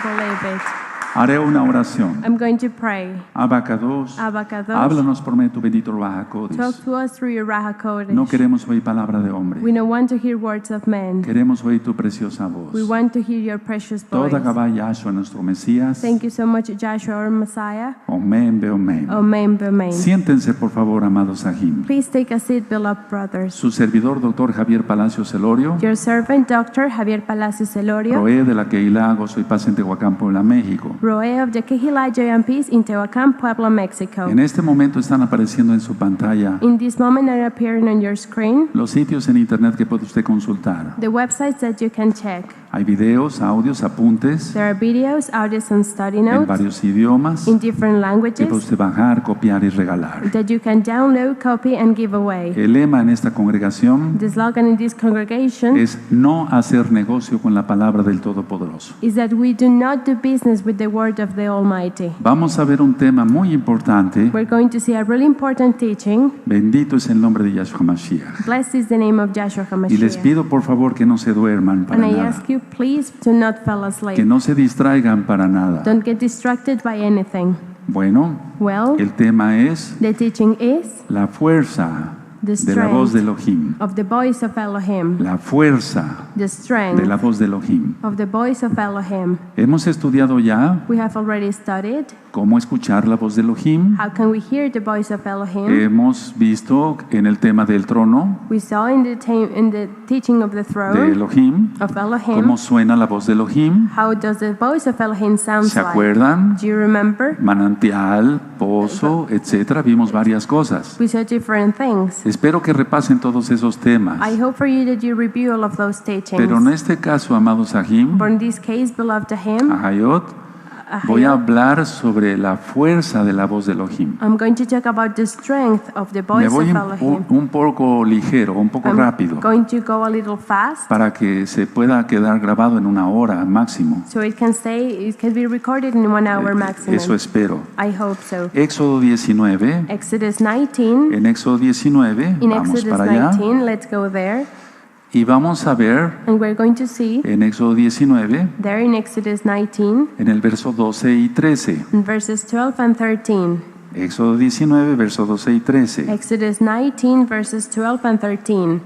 believe it. Haré una oración. I'm going to pray. Abacados, Abacados. háblanos por medio de tu bendito Ruach HaKodesh. Talk to us through your Ruach HaKodesh. No queremos oír palabra de hombre. We don't want to hear words of men. Queremos oír tu preciosa voz. We want to hear your precious voice. Toda Gabá Yahshua, nuestro Mesías. Thank you so much, Joshua, our Messiah. Omen, be omen. Amen, amen. Siéntense, por favor, amados Sahim. Please take a seat, beloved brothers. Su servidor, doctor Javier Palacios Celorio, Your servant, Dr. Javier Palacios Celorio, Roé de la Keilah Gozo y Paz en Tehuacán, Puebla, México. Roe of the Kehillah Joy and Peace in Tehuacán, Puebla, Mexico. En este momento están apareciendo en su pantalla In this moment are appearing on your screen los sitios en internet que puede usted consultar. the websites that you can check. Hay videos, audios, apuntes There are videos, audios, and study en notes varios idiomas in different que languages puede usted bajar, copiar y regalar. that you can download, copy, and give away. El lema en esta congregación The slogan in this congregation es no hacer negocio con la palabra del Todopoderoso. is that we do not do business with the word of the Almighty. Vamos a ver un tema muy importante. We're going to see a really important teaching. Bendito es el nombre de Yahshua Mashiach. Blessed is the name of Joshua Y les HaMashiach. pido por favor que no se duerman para And I nada, ask you, please, to not fall asleep. que no se distraigan para nada. Don't get distracted by anything. Bueno, Well, el tema es the teaching is la fuerza the de la voz de strength Elohim. of the voice of Elohim. La fuerza The de strength la voz de Elohim. of the voice of Elohim. Hemos estudiado ya We have already studied cómo escuchar la voz de Elohim. how can we hear the voice of Elohim. Hemos visto en el tema del trono We saw in the teaching of the de throne Elohim of Elohim cómo suena la voz de Elohim. how does the voice of Elohim sounds ¿Se like. acuerdan? Do you remember? Manantial, pozo, etcétera. Vimos varias cosas. We saw different things. Espero que repasen todos esos temas. I hope for you that you review all of those teachings. Pero en este caso, amados Sahim, But in this case, beloved Ahim, Ahayot, voy a hablar sobre la fuerza de la voz de Elohim. I'm going to talk about the strength of the Me voice of voy Elohim. un poco ligero, un poco I'm rápido, going to go a little fast para que se pueda quedar grabado en una hora máximo. so it can be recorded in 1 hour maximum. Eso espero. I hope so. Éxodo 19. Exodus 19. En Éxodo 19, In vamos Exodus para allá. 19, let's go there. Y vamos a ver And we're going to see en Éxodo 19, there in Exodus 19, en el verso 12 y 13. in verses 12 and 13. Éxodo 19, verso 12 y 13. Exodus 19, verses 12 and 13.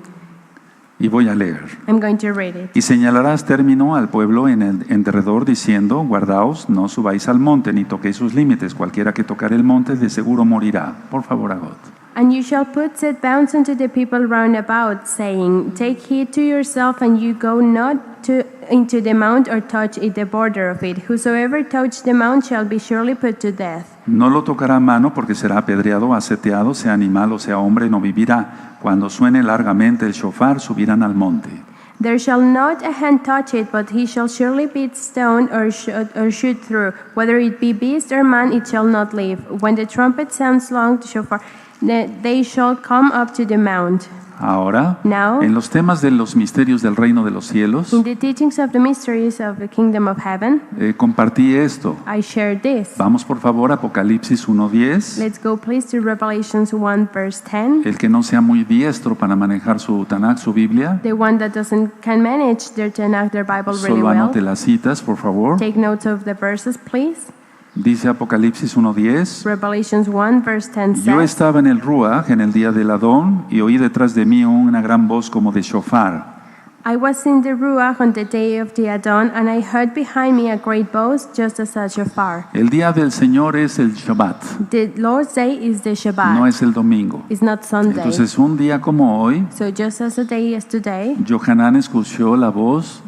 Y voy a leer. I'm going to read it. Y señalarás término al pueblo en derredor, diciendo: guardaos, no subáis al monte, ni toquéis sus límites. Cualquiera que tocar el monte, de seguro morirá. Por favor, Agot. And you shall put set bounds unto the people round about, saying, Take heed to yourself, and you go not into the mount, or touch it, the border of it. Whosoever touch the mount shall be surely put to death. No lo tocará a mano, porque será apedreado, aseteado, sea animal o sea hombre, no vivirá. Cuando suene largamente el shofar, subirán al monte. There shall not a hand touch it, but he shall surely be stoned or shoot through. Whether it be beast or man, it shall not live. When the trumpet sounds long, the shofar, they shall come up to the mount. Ahora, Now, en los temas de los misterios del reino de los cielos, in the teachings of the mysteries of the kingdom of heaven, compartí esto. I shared this. Vamos por favor a Apocalipsis 1:10. Let's go please to Revelations 1 verse 10. El que no sea muy diestro para manejar su Tanakh, su Biblia, The one that can manage their Tanakh, their Bible really solo well. anote las citas, por favor. Take notes of the verses, please. Dice Apocalipsis 1:10. Revelations 1 verse 10 Yo says, estaba en el Ruach, en el día del Adón, y oí detrás de mí una gran voz como de shofar. I was in the Ruach on the day of the Adon, and I heard behind me a great voice, just as a shofar. El día del Señor es el Shabbat, The Lord's day is the Shabbat. no es el domingo. It's not Sunday. Entonces, un día como hoy, So just as a day is today, Johanan escuchó la voz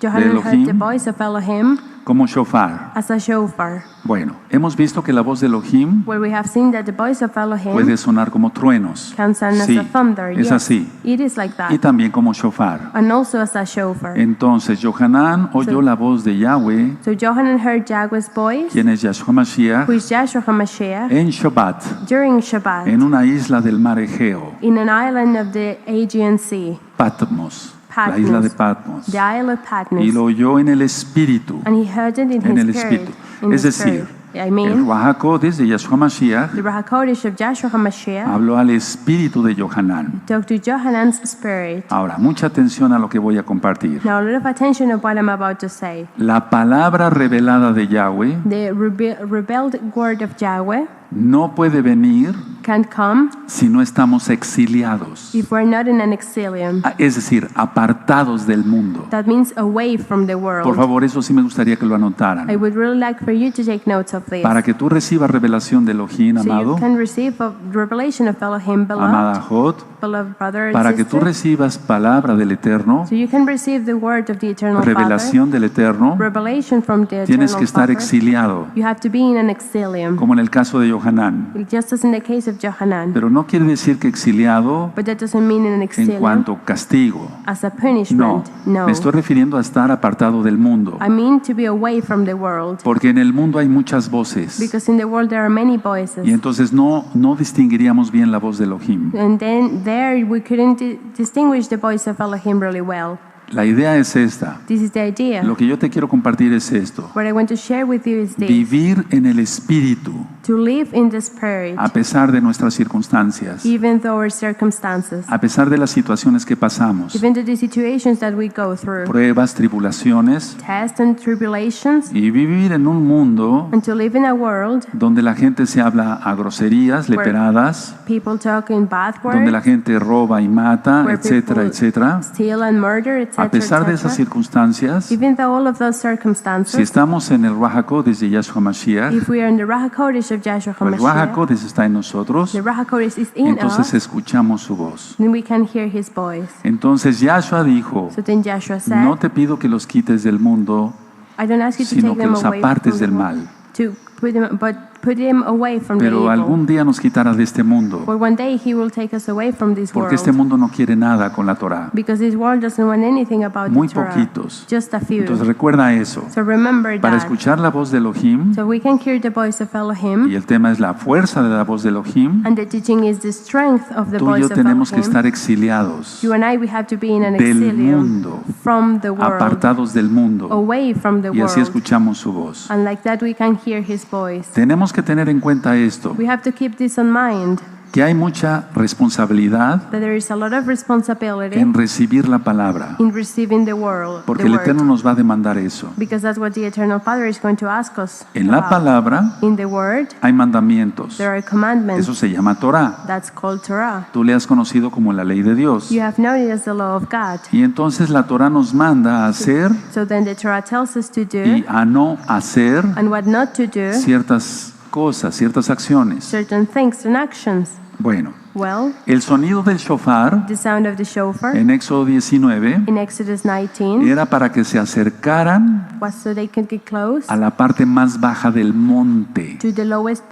Johanan heard the Elohim voice of Elohim como shofar. as a shofar. Bueno, hemos visto que la voz de Elohim Where we have seen that the voice of Elohim puede sonar como truenos. can sound Sí, as a thunder. es Yes, así. it is like that. Y también como shofar. And also as a shofar. Entonces, Johanan oyó la voz de Yahweh, So Johanan heard Yahweh's voice, quien es Yahshua who Mashiach, is Joshua HaMashiach, en Shabbat, during Shabbat, en una isla del mar Egeo, in an island of the Aegean Sea, Patmos, la isla de Patmos. the Isle of Y Patmos. lo oyó en el espíritu. And he heard it in En el his spirit. espíritu. in Es his spirit. decir, I El mean, Ruach HaKodesh de Yahshua Mashiach the Ruach HaKodesh of Yahshua HaMashiach habló al espíritu de Yohanan. talked to Johanan's spirit. Ahora, mucha atención a lo que voy a compartir. Now, a lot of attention of what I'm about to say. La palabra revelada de Yahweh The rebelled word of Yahweh no puede venir can't come si no estamos exiliados, if we're not in an exilium. es decir, apartados del mundo. That means away from the world. Por favor, eso sí me gustaría que lo I anotaran. would really like for you to take notes of this. Para que tú recibas revelación de Elohim, So you amado, can receive a revelation of Elohim, amada Jod, beloved brother and para que tú sister. recibas palabra del Eterno, So you can receive the word of the eternal revelación del Eterno, Father, revelation from the tienes eternal que estar Father. exiliado, You have to be in an exilium, como en el caso de Yohanan. just as in the case of Johanan. Pero no quiere decir que exiliado But that doesn't mean in an en exilium cuanto castigo. as a No, punishment. No. me estoy refiriendo a estar apartado del mundo, I mean to be away from the world. porque en el mundo hay muchas voces Because in the world there are many voices. y entonces no distinguiríamos bien la voz de Elohim. And then there we couldn't distinguish the voice of Elohim really well. La idea es esta. This is the idea. Lo que yo te quiero compartir es esto. What I want to share with you is this. Vivir en el Espíritu To live in the Spirit, a pesar de nuestras circunstancias, even though our circumstances, a pesar de las situaciones que pasamos, even though the situations that we go through, pruebas, tribulaciones, tests and tribulations, y vivir en un mundo and to live in a world donde la gente se habla a groserías, leperadas, people talk in bad donde la words, gente roba y mata, Where etcétera, people etcétera. steal and murder, etc. A pesar de esas circunstancias, Even though all of those si circumstances, estamos en el Ruach HaKodesh de Yahshua Mashiach, if we are in the Ruach HaKodesh of Yahshua o el Ruach HaMashiach, HaKodesh está en nosotros, the Ruach HaKodesh is in entonces us, escuchamos su voz. then we can hear His voice. Entonces Yahshua dijo, So then Joshua said, no te pido que los quites del mundo, I don't ask you to sino take que them los away apartes from del the mal. world, to put them, but put them away from the Pero evil. algún día nos quitará de este mundo, But one day He will take us away from this porque este world. mundo no quiere nada con la Torah. Because this world doesn't want anything about Muy the Torah. poquitos. Just a few. Entonces recuerda eso. So remember Para that. escuchar la voz de Elohim, So we can hear the voice of Elohim, y el tema es la fuerza de la voz de Elohim, and the teaching is the strength of the tú y voice yo of tenemos que Elohim. estar exiliados You and I, we have to be in an del exilium mundo, from the world, apartados del mundo, away from the y así world. escuchamos su voz. And like that we can hear His voice. Tenemos que tener en cuenta esto, We have to keep this in mind, que hay mucha responsabilidad that there is a lot of responsibility en recibir la palabra, in receiving the word, porque the el word. Eterno nos va a demandar eso. Because that's what the Eternal Father is going to ask us En la about. palabra In the Word, hay mandamientos, there are commandments. eso se llama Torah. That's called Torah. Tú le has conocido como la ley de Dios. You have known it as the law of God. Y entonces la Torah nos manda a hacer So then the Torah tells us to do y a no hacer and what not to do, ciertas cosas, ciertas acciones. certain things and actions. Bueno, Well, el sonido del shofar the sound of the shofar en Éxodo 19 in Exodus 19 era para que se acercaran was so they could get close a la parte más baja del monte. to the lowest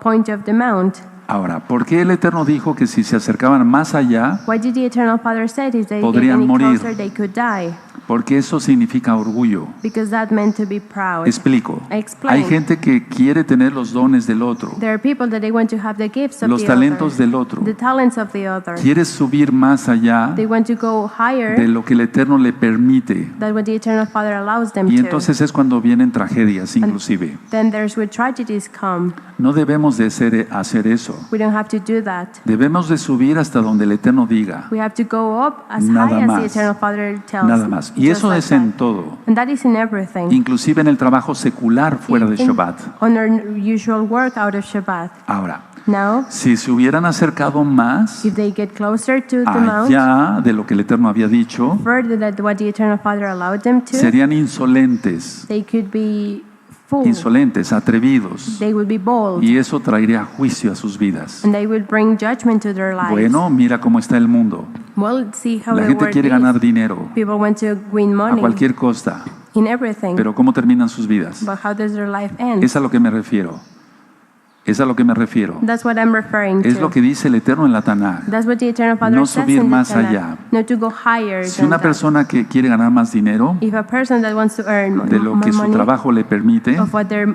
point of the mount. Ahora, ¿por qué el Eterno dijo que si se acercaban más allá? What did the Eternal Father say? If they get Podrían any morir. closer, they could die. Porque eso significa orgullo. Because that meant to be proud. Explico. Explain. Hay gente que quiere tener los dones del otro, There are people that they want to have the gifts of los the talentos other, del otro. the talents of the other. Quieres subir más allá They want to go higher de lo que el Eterno le permite. than what the Eternal Father allows them Y to. entonces es cuando vienen tragedias, inclusive. Then there's where tragedies come. No debemos de hacer eso. We don't have to do that. Debemos de subir hasta donde el Eterno diga. We have to go up as Nada high as más. the Eternal Father tells. Nada más. Y Just eso like es en that. todo. And that is in everything. Inclusive en el trabajo secular fuera de In- Shabbat. On our usual work out of Shabbat. Ahora, Now, si se hubieran acercado más if they get closer to the mount, allá de lo que el Eterno había dicho, further than what the Eternal Father allowed them to, serían insolentes, they could be full. insolentes, atrevidos. They would be bold. Y eso traería juicio a sus vidas. And they will bring judgment to their lives. Bueno, mira cómo está el mundo. Well, see how La the gente world quiere is. ganar dinero People want to win a money cualquier costa, in everything. pero ¿cómo terminan sus vidas? But how does their life end? Es a lo que me refiero. Es a lo que me refiero. That's what I'm referring Es to. lo que dice el Eterno en la Tanaj. That's what the Eternal Father No says subir in the más Tanakh. allá. Not to go higher Si than una that. persona que quiere ganar más dinero If a person that wants to earn de lo que more su money trabajo le permite, of what their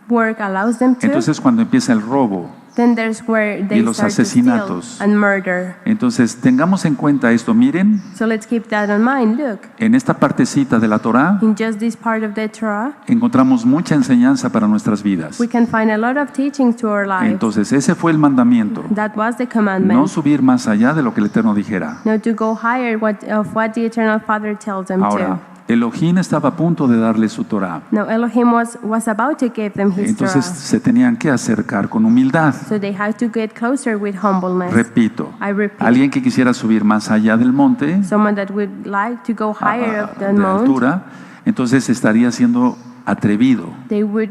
work allows them to, entonces cuando empieza el robo, then there's where y they los start to steal asesinatos. and murder. Entonces, tengamos en cuenta esto. Miren, So let's keep that in mind. Look, en esta partecita de la Torá in just this part of the Torah, encontramos mucha enseñanza para nuestras vidas. we can find a lot of teaching to our lives. Entonces, ese fue el mandamiento. That was the No commandment. subir más allá de lo que el Eterno dijera. No, to go higher of what the Eternal Father tells them Ahora, Elohim estaba a punto de darle su Torá. to. No, Elohim was about to give them his Entonces Torah. se tenían que acercar con humildad. So they had to get closer with humbleness. Repito, I repeat. alguien que quisiera subir más allá del monte, Someone that would like to go higher of the de mount, altura, entonces estaría siendo atrevido, they would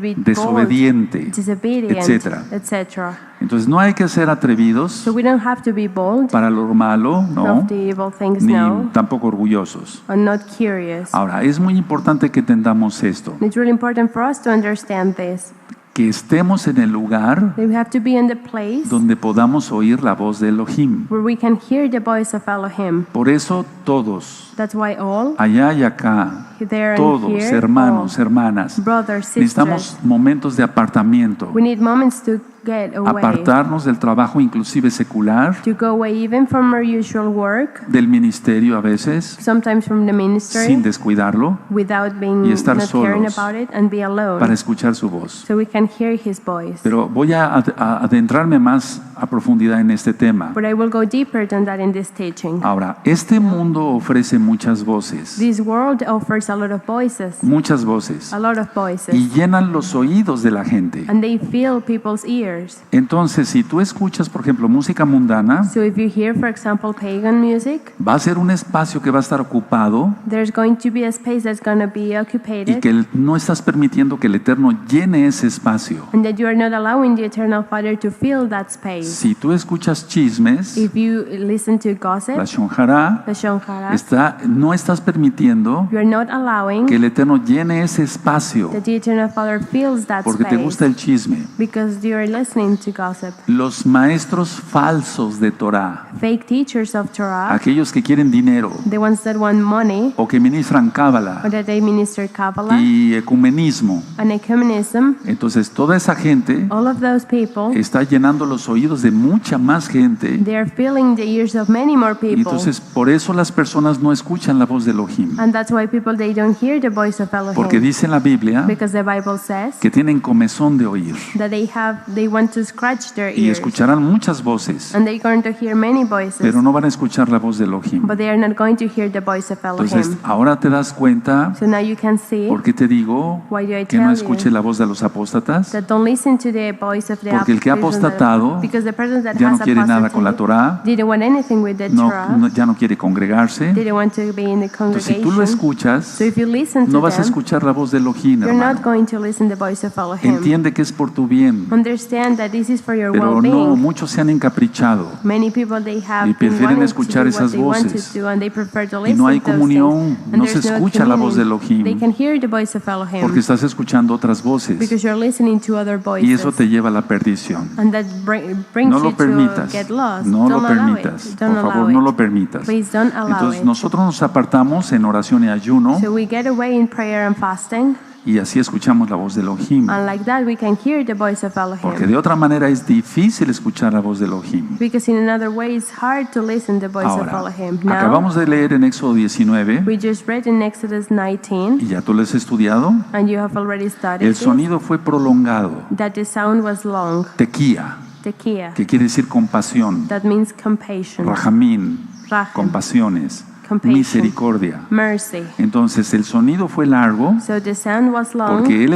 be desobediente, bold, disobedient, etcétera. etc. Entonces no hay que ser atrevidos So we don't have to be bold para lo malo, no, of the evil things, ni no, tampoco orgullosos. or not curious. Ahora, es muy importante que entendamos esto, It's really important for us to understand this. que estemos en el lugar That we have to be in the place donde podamos oír la voz de Elohim. where we can hear the voice of Elohim. Por eso todos, That's why all, allá y acá, there and todos, here, hermanos, all, hermanas, brothers, sisters, necesitamos momentos de apartamiento, we need moments to get away, apartarnos del trabajo inclusive secular, to go away even from our usual work, del ministerio a veces, sometimes from the ministry, sin descuidarlo, without being y estar not caring solos about it, and be alone, para escuchar su voz. so we can hear his voice. Pero voy a adentrarme más a profundidad en este tema. But I will go deeper than that in this teaching. Ahora, este mundo ofrece muchas voces, This world offers a lot of voices, muchas voces, a lot of voices, y llenan los oídos de la gente. and they fill people's ears. Entonces, si tú escuchas, por ejemplo, música mundana, So if you hear, for example, pagan music, va a ser un espacio que va a estar ocupado there's going to be a space that's going to be y occupied, que no estás permitiendo que el Eterno llene ese espacio. and that you are not allowing the Eternal Father to fill that space. Si tú escuchas chismes, If you listen to gossip, la shonjara, the shonjara, no estás permitiendo you are not allowing que el Eterno llene ese espacio that the Eternal Father fills that porque te gusta space el chisme. because you are listening to gossip. Los maestros falsos de Torah, Fake teachers of Torah, aquellos que quieren dinero the ones that want money, o que ministran or cábala that they minister Kabbalah y ecumenismo, and ecumenism, entonces toda esa gente all of those people, está llenando los oídos de mucha más gente. they are filling the ears of many more Y people. entonces por eso las personas no escuchan la voz de Elohim, And that's why people, they don't hear the voice of porque Elohim. dice en la Biblia Because the Bible says que tienen comezón de oír that they want to scratch their y ears. escucharán muchas voces, And they're going to hear many voices. pero no van a escuchar la voz de Elohim. But they are not going to hear the voice of Entonces Elohim. ahora te das cuenta So now you can see por qué te digo why do I que no tell escuche you la voz de los apóstatas, that don't listen to the voice of the porque el que ha apostatado because the person that ya no has quiere nada con la apostated Torah, didn't want anything with the Torah, ya no quiere congregarse. didn't want to be in the Entonces si tú lo congregation. escuchas, So if you listen to no vas a them, escuchar la voz de Elohim, you're not hermano. going to listen to the voice of Elohim. Entiende que es por tu bien, Understand that this is for your pero no, well-being. muchos se han encaprichado Many people, they have y been prefieren wanting escuchar to do what esas they want voces. to do, and they prefer to Y listen no hay to those comunión, things. And no se there's escucha la voz de communion. They Elohim, can hear the voice of Elohim porque estás escuchando otras voces because you're listening to other y eso voices. te lleva a la perdición. And that brings No you lo to permitas, get lost. no lo Don't allow it. permitas, Don't por allow favor, no it. lo permitas. Please don't allow Entonces it. nosotros nos apartamos en oración y ayuno So we get away in prayer and fasting, y así escuchamos la voz de Elohim, and like that we can hear the voice of porque Elohim. de otra manera es difícil escuchar la voz de Elohim. Because in another way it's hard to listen to the voice of Ahora, Elohim. Now, acabamos de leer en Éxodo 19 we just read in Exodus 19, y ya tú lo has estudiado. and you have already studied El this, sonido fue prolongado, that the sound was long, tequía, tekiah, que quiere decir compasión, that means compassion, rajamín, Raham, compasiones, compassion, misericordia. mercy. Entonces el sonido fue largo So the sound was long porque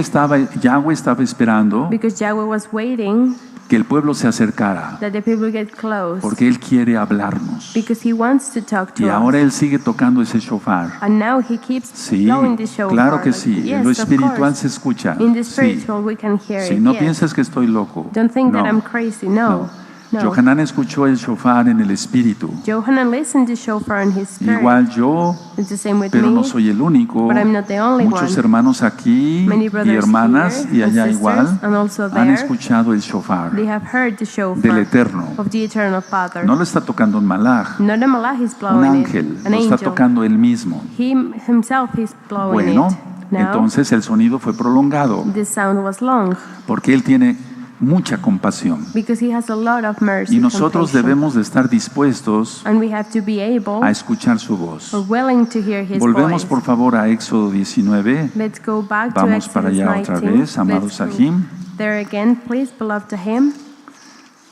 Yahweh estaba esperando because Yahweh was waiting que el pueblo se acercara, that the people get close, porque Él quiere hablarnos. because he wants to talk to Y ahora us. Él sigue tocando ese shofar. And now he keeps Sí, blowing the shofar. claro que Like, sí. yes, En lo of espiritual course. se escucha. In the Sí, spiritual we can hear sí. it. No yes. pienses que estoy loco. Don't think that No. I'm crazy. No. No. Johanan escuchó el shofar en el espíritu. Johanan listened to shofar in his spirit. Igual yo, It's the same with pero me. no soy el único. But I'm not the only Muchos one. hermanos aquí Many y brothers hermanas here y and allá sisters, igual and also han there, escuchado el shofar they have heard the del shofar Eterno. of the Eternal Father. No lo está tocando un malaj, Not a malach is un blowing ángel, it. An lo está angel. tocando él mismo. He himself is blowing Bueno, it. Now, entonces el sonido fue prolongado the sound was long porque él tiene mucha compasión. because He has a lot of mercy Y and nosotros compassion. debemos de estar dispuestos And we have to be able a escuchar su voz. or willing to hear His Volvemos voice. por favor a Éxodo 19. Let's go back to Vamos para Exodus allá otra 19. vez, amados Let's go Sahim. there again, please, beloved to Him.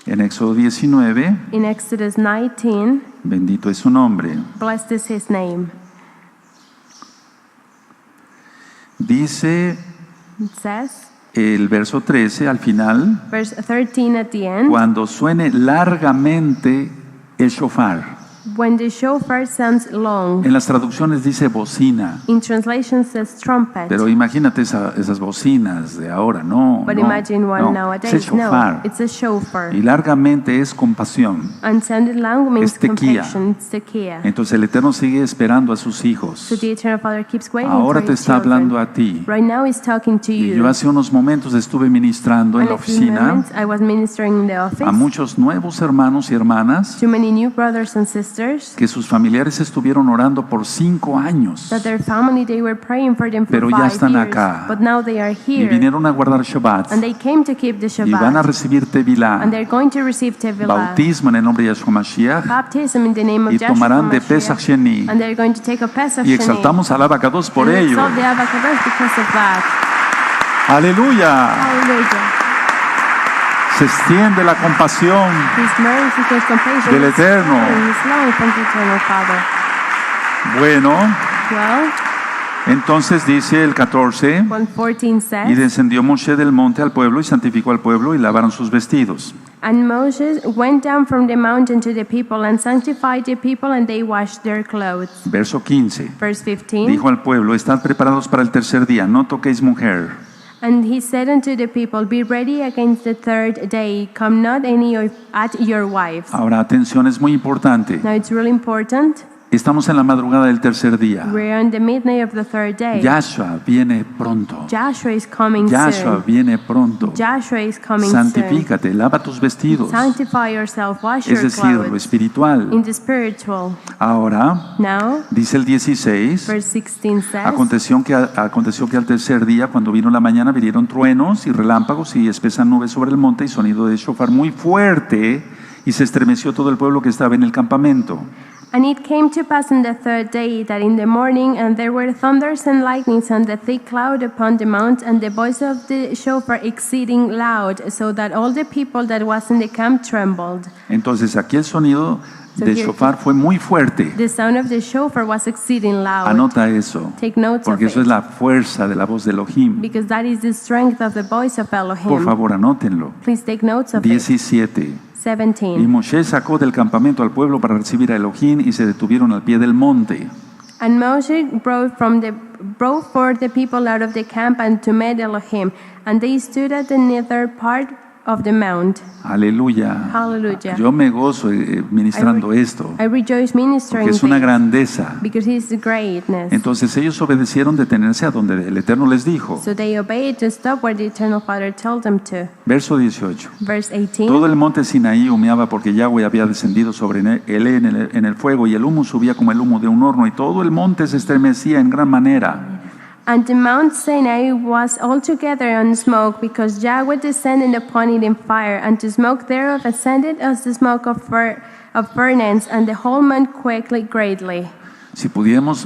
En Éxodo 19, In Exodus 19, bendito es su nombre. blessed is His name. Dice It says, el verso 13 al final, verse 13 at the end, cuando suene largamente el shofar. when the shofar sounds long. En las traducciones dice bocina, In translation says trumpet. pero imagínate esas bocinas de ahora, no, But no, imagine one no, es el nowadays. No, shofar. it's a shofar. Y largamente es compasión. And sounded long means Es tequía. compassion. It's tequia. Entonces el Eterno sigue esperando a sus hijos. So the Eternal Father keeps waiting Ahora for te His está children. hablando a ti. Right now He's talking to Y you. yo hace unos momentos estuve ministrando en And la a few oficina moments I was ministering in the office a muchos nuevos hermanos y hermanas to many new brothers and sisters que sus familiares estuvieron orando por 5 años that their family, they were praying for them for Pero ya 5 están years. acá. But now they are y here. vinieron a guardar Shabbat And they came to keep the y van a Shabbat. recibir Tevilá, And they're going to receive Tevilah. bautismo en el nombre de Yahshua Mashiach Baptism in the name of y Joshua tomarán de Pesach Mashiach. Sheni And they're going to take a Pesach y Sheni. exaltamos al Abacados por And we ello. exalt the Abba Kadosh because of that. Aleluya. Hallelujah. Se extiende la compasión His mercy, His compassion, del His Eterno. care, His love from the Eternal Father. Bueno, Well, entonces dice el 14, 1:14 y says, descendió Moshe del monte al pueblo y santificó al pueblo y lavaron sus vestidos. And Moses went down from the mountain to the people and sanctified the people, and they washed their clothes. Verso 15, Verse 15. dijo al pueblo, estad preparados para el tercer día, no toquéis mujer. And he said unto the people, Be ready against the third day, come not any at your wives. Ahora atención, es muy importante. Now it's really important. Estamos en la madrugada del tercer día. We're on the midnight of the third day. Yahshua viene pronto. Joshua is coming Yahshua soon. viene pronto. Joshua is coming soon. Santifícate, lava tus vestidos. Sanctify yourself, wash Es your decir, lo clothes. espiritual. In the spiritual. Ahora, Now, dice el 16, verse 16 says, aconteció que al tercer día, cuando vino la mañana, vinieron truenos y relámpagos y espesas nubes sobre el monte y sonido de shofar muy fuerte, y se estremeció todo el pueblo que estaba en el campamento. And it came to pass on the third day that in the morning, and there were thunders and lightnings and a thick cloud upon the mount, and the voice of the shofar exceeding loud, so that all the people that was in the camp trembled. Entonces aquí el sonido So del here- shofar fue muy fuerte. The sound of the shofar was exceeding loud. Anota eso, Take notes porque of eso es it, la fuerza de la voz de Elohim. because that is the strength of the voice of Por Elohim. favor, anótenlo. Please take notes of it. 17. Y 17. Moshe sacó del campamento al pueblo para recibir a Elohim y se detuvieron al pie del monte. And Moses brought forth the people out of the camp and to meet Elohim, and they stood at the nether part of the mount. Aleluya. Hallelujah. Yo me gozo ministrando esto, I rejoice ministering porque es una this, grandeza. because He is the greatness. Entonces ellos obedecieron detenerse a donde el Eterno les dijo. So they obeyed to stop where the Eternal Father told them to. Verso 18. Verse 18. Todo el monte Sinaí humeaba porque Yahweh había descendido sobre él en el fuego, y el humo subía como el humo de un horno, y todo el monte se estremecía en gran manera. And the Mount Sinai was altogether on smoke, because Yahweh descended upon it in fire, and the smoke thereof ascended as the smoke of furnace, and the whole mount quaked greatly. Si podemos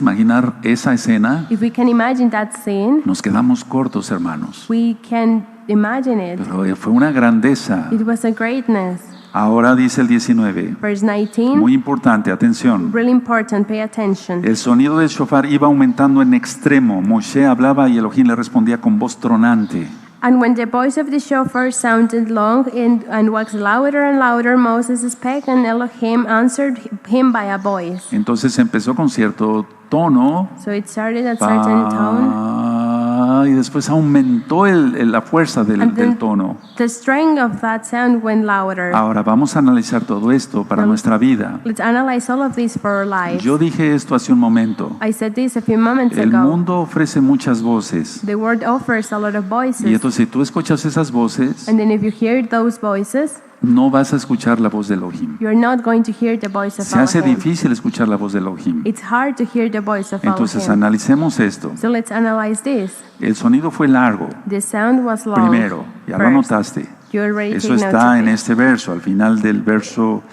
imaginar esa escena, If we can imagine that scene, nos quedamos cortos, hermanos. we can imagine it. Pero fue una grandeza. It was a greatness. Ahora dice el 19. Verse 19, Muy importante, atención. really important, pay attention. El sonido del shofar iba aumentando en extremo. Moshe hablaba y Elohim le respondía con voz tronante. And when the voice of the shofar sounded long and waxed louder and louder, Moses spake, and Elohim answered him by a voice. Entonces empezó con cierto tono, So it started at certain tone, y después aumentó la fuerza del and then tono. the strength of that sound went louder. Ahora vamos a analizar todo esto para nuestra vida. Let's analyze all of this for our lives. Yo dije esto hace un momento. I said this a few moments El ago. mundo ofrece muchas voces. The word offers a lot of Y voices. entonces si tú escuchas esas voces, And then if you hear those voices, no vas a escuchar la voz de Elohim. you're not going to hear the voice of Se hace Elohim. difícil escuchar la voz de Elohim. It's hard to hear the voice of Entonces Elohim. analicemos esto. So let's analyze this. El sonido fue largo. The sound was long. Primero, Ya lo first. anotaste. You already Eso take notes está of en it. este verso, al final del verso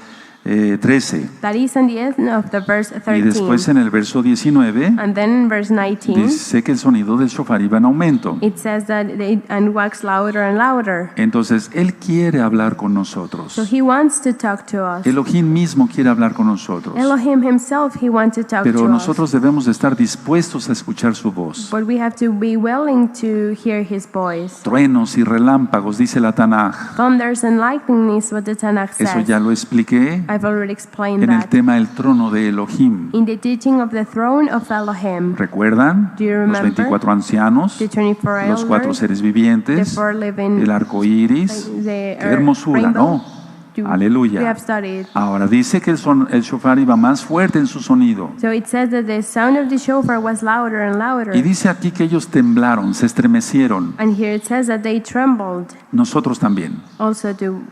13. That is on the end of the verse Y 13. después en el verso 19 And then in verse 19, dice que el sonido del shofar iba en aumento. it says that it and wax louder and louder. Entonces, Él quiere hablar con nosotros. So he wants to talk to us. Elohim mismo quiere hablar con nosotros. Elohim himself, he wants to talk Pero to nosotros debemos de estar dispuestos a escuchar su us. voz. But we have to be willing to hear his voice. Truenos y relámpagos, dice la Tanaj. Thunders and lightning is what the Tanakh Eso says. ya lo expliqué I've already explained en el that. tema del trono de Elohim. In the teaching of the throne of Elohim, ¿Recuerdan? Do you Los remember? 24 ancianos, the 24 los 4 elders, seres the vivientes, 4 living, el arco iris. the Qué hermosura, rainbow. ¿no? We Aleluya. have studied. Ahora dice que el shofar iba más fuerte en su sonido. So it says that the sound of the shofar was louder and louder. Y dice aquí que ellos temblaron, se estremecieron. And here it says that they trembled. Nosotros también. Also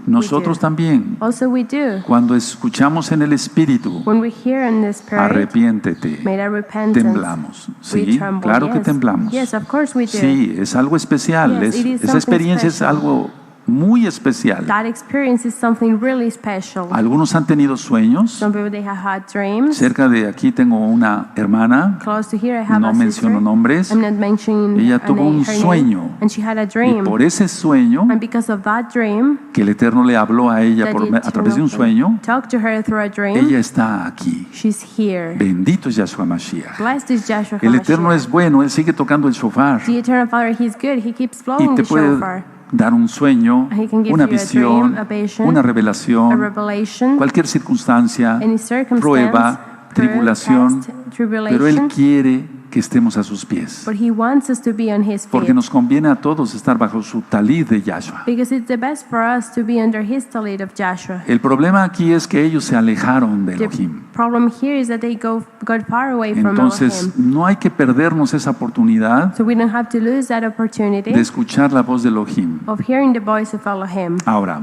Nosotros we do. también. Also we do. Cuando escuchamos en el Espíritu, When we hear in the Spirit, arrepiéntete, made a repentance, temblamos. we Sí, tremble. claro que Yes. temblamos. Yes, of course we do. Sí, es algo especial. Yes, it is Esa something experiencia es special. algo muy especial. That experience is something really special. Algunos han tenido sueños. Some people, they have had dreams. Cerca de aquí tengo una hermana, Close to here, I have no a menciono sister. nombres, I'm not mentioning Ella tuvo un her name. sueño. And she had a y dream. por ese sueño And because of that dream, que el Eterno le habló a ella that a través de un sueño, talked to her through a dream. ella está aquí. She's here. Bendito es Yahshua Mashiach. Blessed is Joshua El Eterno HaMashiach. es bueno, Él sigue tocando el shofar The Eternal Father, He's good. He keeps y blowing te the puede shofar. dar un sueño, He can give una you a visión, dream, a vision, una A revelación, revelation, cualquier circunstancia, any circumstance, prueba, tribulación, test, pero Él tribulation. quiere que estemos a sus pies. But He wants us to be on His Porque feet. nos conviene a todos estar bajo su talid de Yahshua. Because it's the best for us to be under His talit of Joshua. El problema aquí es que ellos se alejaron de The Elohim. problem here is that they got far away from Entonces, Elohim. no hay que perdernos esa oportunidad So we don't have to lose that opportunity de escuchar la voz de Elohim. of hearing the voice of Elohim. Ahora,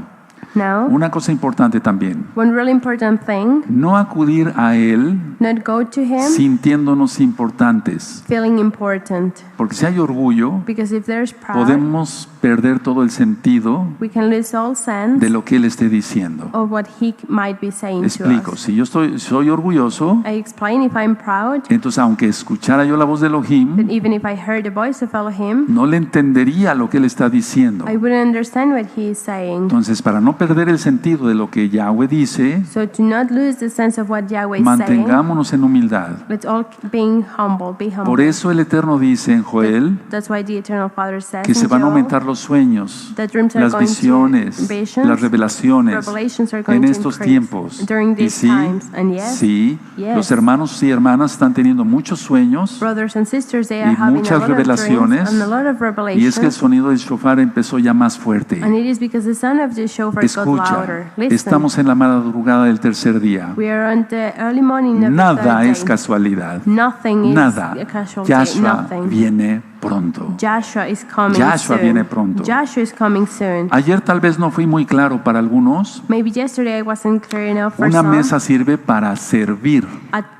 Now, una cosa importante también, one really important thing, no acudir a Él not go to Him sintiéndonos importantes. feeling important. Porque si hay orgullo, Because if there's pride, podemos perder todo el sentido we can lose all sense de lo que Él esté diciendo. of what He might be saying Explico, to us. si yo soy orgulloso, I explain if I'm proud, entonces aunque escuchara yo la voz de that Elohim, even if I heard the voice of Elohim, no le entendería lo que Él está diciendo. I wouldn't understand what He is saying. Entonces, para no perder el sentido de lo que Yahweh dice, So to not lose the sense of what Yahweh is saying, mantengámonos en humildad. let's all being humble, be humble. Por eso el Eterno dice en Joel That's why the Eternal Father says que se in van a Joel aumentar los sueños, that dreams are las going visiones, to visions, las revelaciones revelations are going en to estos increase tiempos. during Y these sí, times. And yes, sí, yes. los hermanos y hermanas están teniendo muchos sueños brothers and sisters, they are y having muchas a lot of dreams revelaciones, and a lot of y es que el revelations. sonido del shofar empezó ya más fuerte. And it is because the sound of the shofar got Escucha, louder. Listen, estamos en la madrugada del tercer día. we are on the early morning of the Nada third es day. casualidad. Nothing Nada. is a casualty. Yahshua Nothing. viene pronto. Joshua is coming Yahshua soon. viene pronto. Joshua is coming soon. Ayer tal vez no fui muy claro para algunos. Maybe yesterday I wasn't clear enough for Una some. mesa sirve para servir.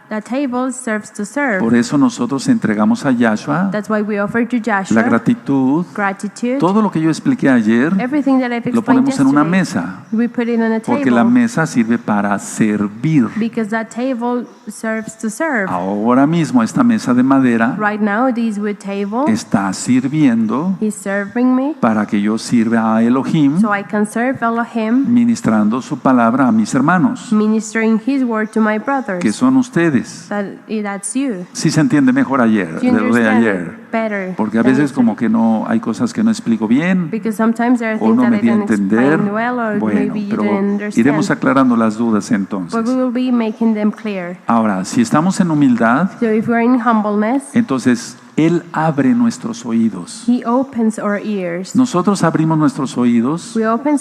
A table serves to serve. Por eso nosotros entregamos a Yahshua That's why we offer to la Joshua gratitud. gratitude. Todo lo que yo expliqué ayer Everything that I've lo explained ponemos en una yesterday, mesa. we put it on a Porque la table mesa sirve para servir. because that table serves to serve. Ahora mismo esta mesa de madera Right now, this wood table está sirviendo is serving me para que yo sirva a Elohim so I can serve Elohim, ministrando su palabra a mis hermanos, ministering His word to my brothers. que son ustedes. That's you. Sí se entiende mejor ayer, You de lo de understand ayer. it better. Porque a than veces como yesterday. que no hay cosas que no explico bien Because sometimes there are o things no that me I di a didn't entender. explain well, or Bueno, maybe you pero didn't understand. iremos aclarando las dudas But we entonces. will be making them clear. Ahora, si estamos en humildad, So if we're in humbleness, entonces Él abre nuestros oídos. He opens our ears. Nosotros abrimos nuestros oídos, We open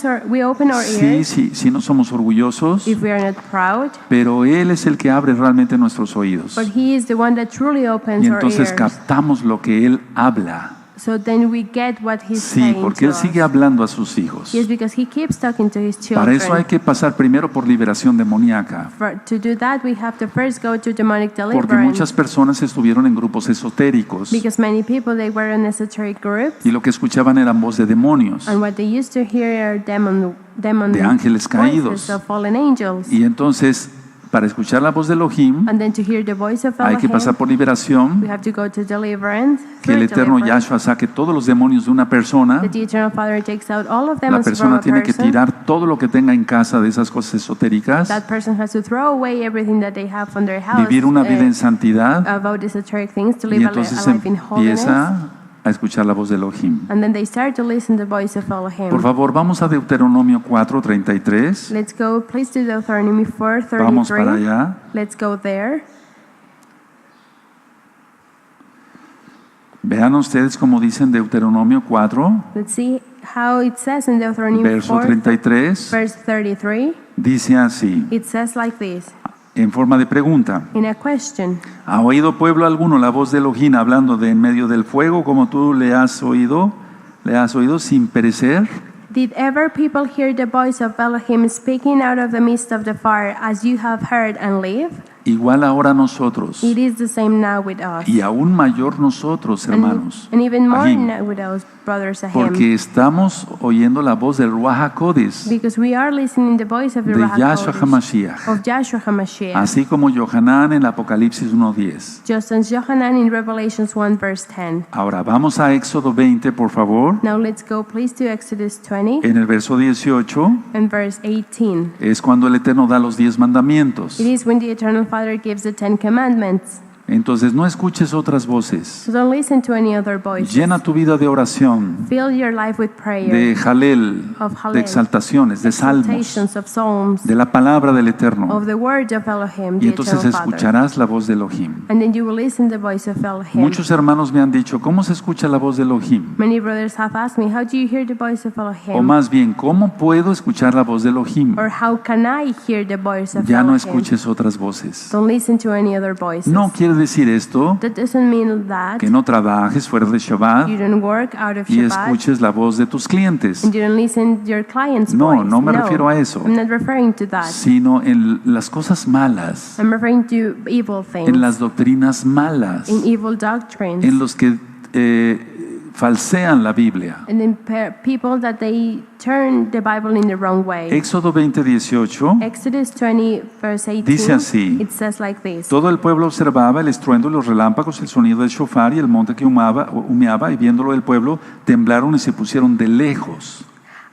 our sí, ears sí, no somos orgullosos, if we are not proud, pero Él es el que abre realmente nuestros oídos. but He is the one that truly opens Y our entonces ears. captamos lo que Él habla. So then we get what he's Sí, saying porque to Él sigue us. hablando a sus hijos. Yes, because he keeps talking to his Para eso hay children. que pasar primero por liberación demoníaca, To do that, we have to first go to demonic porque deliverance. muchas personas estuvieron en grupos esotéricos Because many people, they were in esoteric groups, y lo que escuchaban eran voz de demonios. and what they used to hear are demon De ángeles caídos. voices of fallen angels. Y entonces, para escuchar la voz de Elohim, And then to hear the voice of hay que pasar Elohim, por we liberación, have to go to deliverance. que el through eterno deliverance. Yahshua saque todos los demonios de una persona. That the Eternal Father takes out all of them La from persona a tiene que person. tirar todo lo que tenga en casa de esas cosas esotéricas, That person has to throw away everything that they have on their house vivir una vida en santidad, about esoteric things, to y live entonces a life in holiness. empieza a escuchar la voz de Elohim. And then they start to listen to the voice of Elohim. Por favor, vamos a Deuteronomio 4:33. Let's go, please, to Deuteronomy Vamos para 4:33. allá. Let's go there. Vean ustedes como dice en Deuteronomio 4, Let's see how it says in Deuteronomy verso 4, 33. verse 33. Dice así, It says like this, en forma de pregunta. in a question. ¿Ha oído pueblo alguno la voz de Elohim hablando de en medio del fuego como tú le has oído? ¿Le has oído sin perecer? Did ever people hear the voice of Elohim speaking out of the midst of the fire, as you have heard and live? Igual ahora nosotros, It is the same now with us. y aún mayor nosotros, hermanos, And even more Ahim, now with us, brothers of Him. porque estamos oyendo la voz del Ruach HaKodes, Because we are listening the voice of the de Ruach Yahshua HaKodesh, HaMashiach, of Joshua HaMashiach. así como Yohanan en Apocalipsis 1:10. Just as Johanan in Revelations 1 verse 10. Ahora vamos a Éxodo 20, por favor. Now let's go please to Exodus 20 En el verso 18 and verse 18. es cuando el Eterno da los 10 mandamientos. It is when the Eternal Father gives the 10 commandments. Entonces no escuches otras voces. So don't listen to any other voices. Llena tu vida de oración, Fill your life with prayer, de jalel, of de Hallel, exaltaciones, de salmos, exaltations of psalms, de la palabra del Eterno. of the word of Elohim, Y the entonces Eternal Father. escucharás la voz de Elohim. And then you will listen the voice of Elohim. Muchos hermanos me han dicho, ¿cómo se escucha la voz de Elohim? Many brothers have asked me, how do you hear the voice of O Elohim? más bien, ¿cómo puedo escuchar la voz de Elohim? Or how can I hear the voice of Ya no Elohim? escuches otras voces. Don't listen to any other voices. No quiere decir esto That doesn't mean that que no trabajes fuera de Shabbat you don't work out of y Shabbat escuches la voz de tus clientes, and you don't listen to your client's No, voice. no me refiero a eso. I'm not referring to that. sino en las cosas malas, I'm referring to evil things, en las doctrinas malas, in evil doctrines, en los que falsean la Biblia. and in people that they turn the Bible in the wrong way. Éxodo 20:18, Exodus 20 verse 18, Dice así, it says like this. todo el pueblo observaba el estruendo, los relámpagos, el sonido del shofar y el monte que humeaba, y viéndolo el pueblo, temblaron y se pusieron de lejos.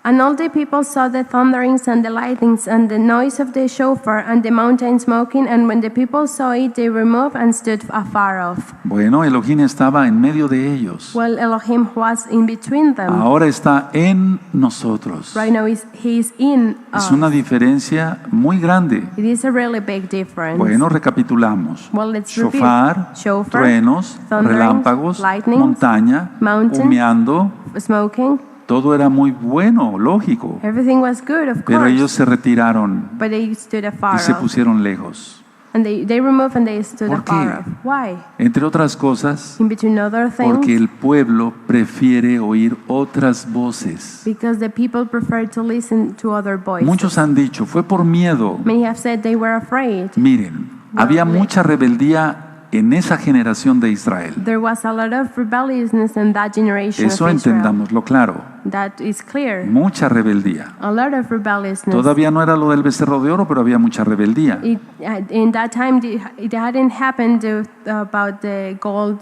And all the people saw the thunderings and the lightnings and the noise of the shofar and the mountain smoking, and when the people saw it, they removed and stood afar off. Bueno, Elohim estaba en medio de ellos. Well, Elohim was in between them. Ahora está en nosotros. Right now, he's in us. Es una diferencia muy grande. It is a really big difference. Bueno, recapitulamos. Well, let's review. Shofar, Shofar, truenos, thunderings, relámpagos, lightnings, montaña, mountain, humeando. Smoking. Todo era muy bueno, lógico. Everything was good, of Pero course. ellos se retiraron But they stood afar y se off. pusieron lejos. And they removed and they stood ¿Por afar qué? off. Why? Entre otras cosas, In between other things, porque el pueblo prefiere oír otras voces. because the people prefer to listen to other voices. Muchos han dicho, fue por miedo. Many have said they were afraid. Miren, había mucha rebeldía en esa generación de Israel. There was a lot of rebelliousness in that generation Eso of Israel. entendámoslo claro. That is clear. Mucha rebeldía. A lot of rebelliousness. Todavía no era lo del becerro de oro, pero había mucha rebeldía. In that time, it hadn't happened about the gold.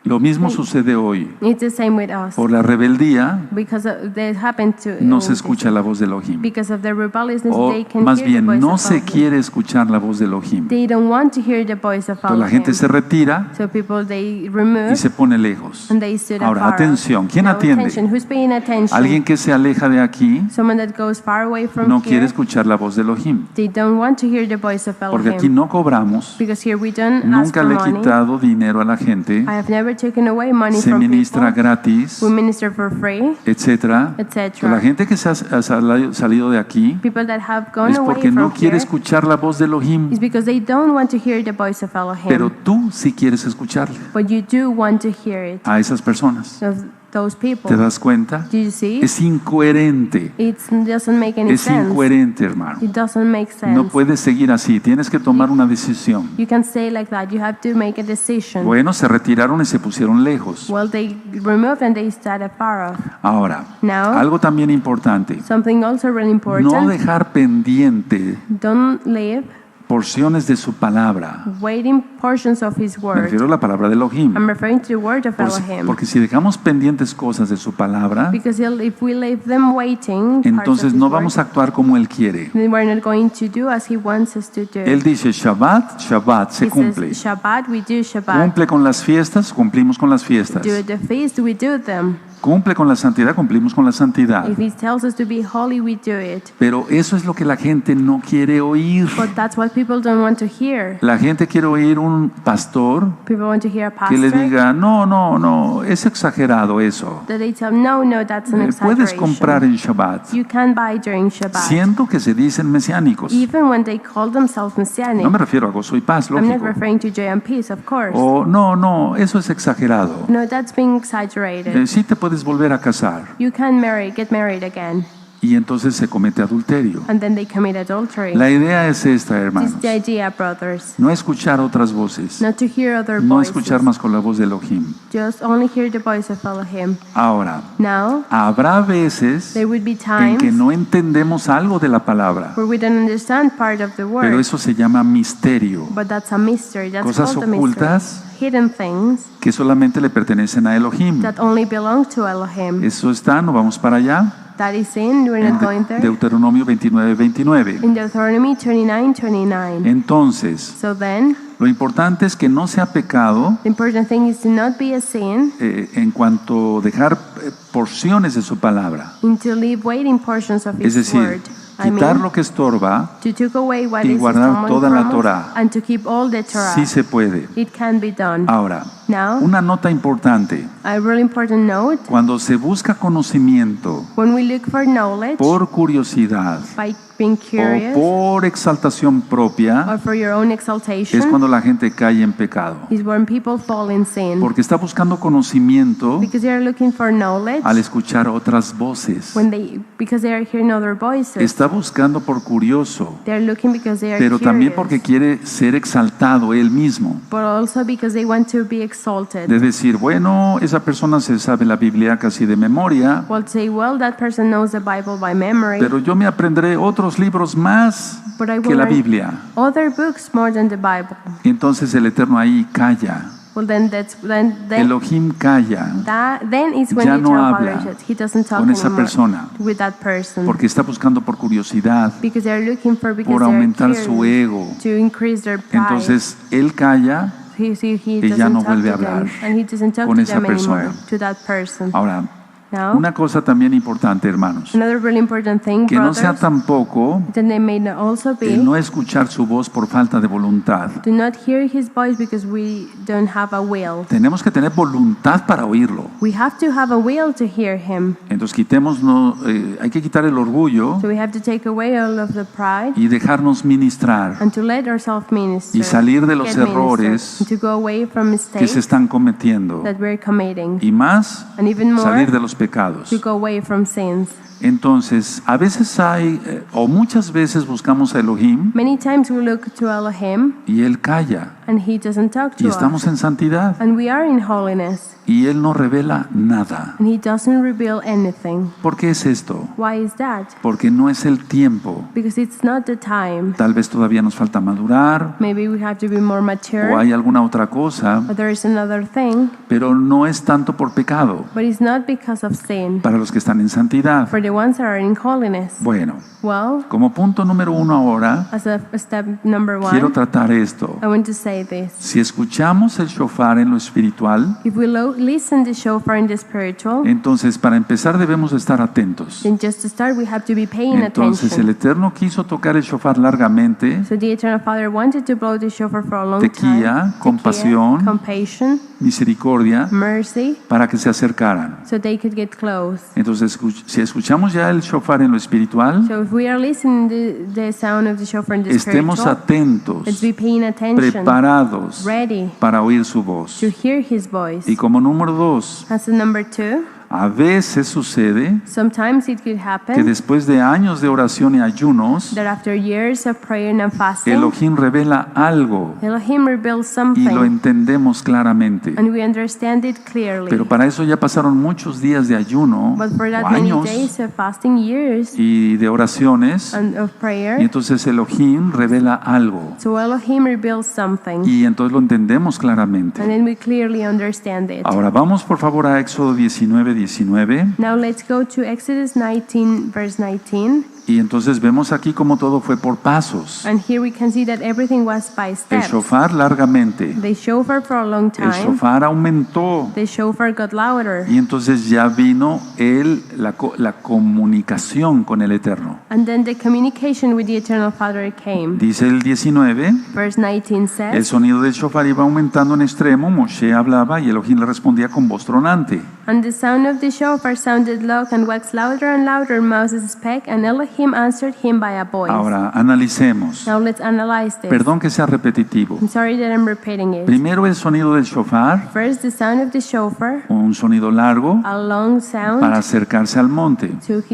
Lo mismo sucede hoy. It's the same with us. Por la rebeldía Because they happened to. no se escucha la voz de Elohim. Because of their rebelliousness, O they can más hear bien, the voice no of se Elohim. quiere escuchar la voz de Elohim. They don't want to hear the voice of Entonces la Elohim. gente se retira So people they y remove se pone lejos. and they stood Ahora, afar. atención, ¿quién Now, atiende? attention. Who's paying attention? Alguien que se aleja de aquí Someone that goes far away from no here. quiere escuchar la voz de Elohim. They don't want to hear the voice of Porque Elohim. aquí no cobramos. Because here we don't ask Nunca for le he money. quitado dinero a la gente. I have never never taken away money se from ministra people. gratis, We minister for free, etcétera. etc. La gente que se ha salido de aquí People that have gone es away porque from no quiere here escuchar la voz de Elohim, is because they don't want to hear the voice of Elohim. pero tú sí quieres escucharle But you do want to hear it. a esas personas. Of those people. ¿Te das cuenta? Do you see? Es incoherente. It doesn't make any Es sense. incoherente, hermano. It doesn't make sense. No puedes seguir así, tienes que tomar una decisión. You can say like that. You have to make a decision. Bueno, se retiraron y se pusieron lejos. Well, they removed and they started far off. Ahora, Now, algo también importante, something also really important. no dejar pendiente Don't leave porciones de su palabra. waiting portions of His Me word. refiero a la palabra de Elohim. I'm referring to the word of Elohim. Porque si dejamos pendientes cosas de su palabra, Because if we leave them waiting, entonces no vamos a actuar como Él quiere. then we're not going to do as He wants us to do. Él dice Shabbat, Shabbat, se He cumple. says, Shabbat, we do Shabbat. Cumple con las fiestas, cumplimos con las fiestas. Do the feast, we do them. Cumple con la santidad, cumplimos con la santidad. If He tells us to be holy, we do it. Pero eso es lo que la gente no quiere oír. But that's what people don't want to hear. La gente quiere oír un pastor People want to hear a que le pastor diga, no, no, no, es exagerado eso. that they tell, no, that's an Puedes comprar exaggeration. en Shabbat. You can buy during Shabbat. Siento que se dicen mesiánicos. Even when they call themselves Messianic. No me refiero a gozo y paz, I'm not lógico. referring to joy and peace, of course. O no, no, eso es exagerado. No, that's being exaggerated. Sí te puedes volver a casar. You can get married again. Y entonces se comete adulterio. And then they commit adultery. La idea es esta, This hermanos. is the idea, brothers. No escuchar otras voces. Not to hear other No voices. escuchar más con la voz de Elohim. Just only hear the voice of Elohim. Ahora, Now, habrá veces there would be en times que no entendemos algo de la palabra, where we don't understand part of the word. pero eso se llama misterio, But that's a mystery. That's Cosas called a mystery. ocultas Hidden things que solamente le pertenecen a Elohim. that only belong to Elohim. Eso está, no vamos para allá, That is in, we're en not going there. Deuteronomio 29:29. In Deuteronomy 29:29. Entonces, So then, lo importante es que no sea pecado the important thing is to not be a sin en cuanto dejar porciones de su palabra. and to leave waiting portions of Es His decir, word. I quitar mean, lo que estorba, to take away what y is guardar common toda la from us Torah. and to keep all the Torah. sí se puede. It can be done. Ahora, Now, una nota importante. a really important note, Cuando se busca conocimiento when we look for knowledge por curiosidad by being o curious por exaltación propia, or for your own es exaltation, cuando la gente cae en pecado. is when people fall in sin. Porque está buscando conocimiento Because they are looking for knowledge al escuchar otras voces. because they are hearing other voices. Está buscando por curioso, They are looking because they are pero también curious, porque quiere ser exaltado él mismo. but also because they want to be exalted. De decir, bueno, esa persona se sabe la Biblia casi de memoria, Well, say, well, that person knows the Bible by memory, pero yo me aprenderé otros libros más but I que will la learn Biblia. other books more than the Bible. Y entonces el Eterno ahí calla. Well, then Elohim calla then is when Ya you no tell habla Father that He doesn't talk con esa anymore persona with that person porque está buscando por curiosidad, because they are looking for because por they are aumentar su curious ego. to increase their pride. Entonces él calla. He y ya doesn't no talk vuelve a to them, hablar and he doesn't talk con to esa them anymore, persona. to that person. Ahora, Now, una cosa también importante, hermanos, another really important thing, que no sea brothers, tampoco then they may also be el no escuchar su voz por falta de voluntad. do not hear His voice because we don't have a will. Tenemos que tener voluntad para oírlo. We have to have a will to hear Him. Entonces hay que quitar el orgullo So we have to take away all of the pride y dejarnos ministrar and to let ourselves minister. y salir de los get ministered, errores and to go away from que se mistakes están cometiendo that we're committing. y más And even more, salir de los pecados. to go away from sins. Entonces, a veces o muchas veces buscamos a Elohim Many times we look to Elohim y Él calla and He doesn't talk y to estamos us. en santidad And we are in holiness y Él no revela nada. and He doesn't reveal anything. ¿Por qué es esto? Why is that? Porque no es el tiempo. Because it's not the time. Tal vez todavía nos falta madurar Maybe we have to be more o mature, hay alguna otra cosa, or there is another thing, pero no es tanto por pecado but it's not because of sin. para los que están en santidad. For the ones that are in holiness. Bueno, Well, como punto número 1 ahora, as a step number quiero one, tratar esto. I want to say this. Si escuchamos el shofar en lo espiritual, If we listen to shofar in the spiritual, entonces para empezar debemos estar atentos. then just to start we have to be paying Entonces el attention. Eterno quiso tocar el shofar largamente, So the Eternal Father wanted to blow the shofar for a long time. tequía, compasión, compassion, misericordia mercy, para que se acercaran. so they could get close. Entonces, si escuchamos ya el shofar en lo espiritual, So if we are listening to the sound of the shofar in the estemos spiritual, atentos, let's be paying attention, preparados ready para oír su voz. to hear His voice. Y como número 2, As a number 2, a veces sucede sometimes it could que happen después de años de oración y ayunos, that after years of prayer and fasting, Elohim revela algo Elohim reveals y something, lo entendemos claramente. and we understand it clearly. Pero para eso ya pasaron muchos días de ayuno But for o that many años days of fasting, years y de oraciones, and of y prayer, entonces Elohim revela algo so Elohim reveals something, y entonces lo entendemos claramente. and then we clearly understand it. Ahora vamos por favor a Éxodo 19:19 Now let's go to Exodus 19, verse 19. y entonces vemos aquí cómo todo fue por pasos. And here we can see that everything was by El steps. shofar largamente, The shofar for a long el time, shofar aumentó the shofar got louder. y entonces ya vino la comunicación con el Eterno. And then the communication with the Eternal Father came. Dice el 19, Verse 19 el says, sonido del shofar iba aumentando en extremo, Moshe hablaba y Elohim le respondía con voz tronante. and the sound of the shofar sounded loud and waxed louder and louder. Moses spake, and Elohim answered him by a voice. Ahora analicemos. Now let's analyze this. Perdón que sea repetitivo. I'm sorry that I'm repeating it. Primero el sonido del shofar, First, the sound of the shofar, un sonido largo a long sound, para acercarse al monte.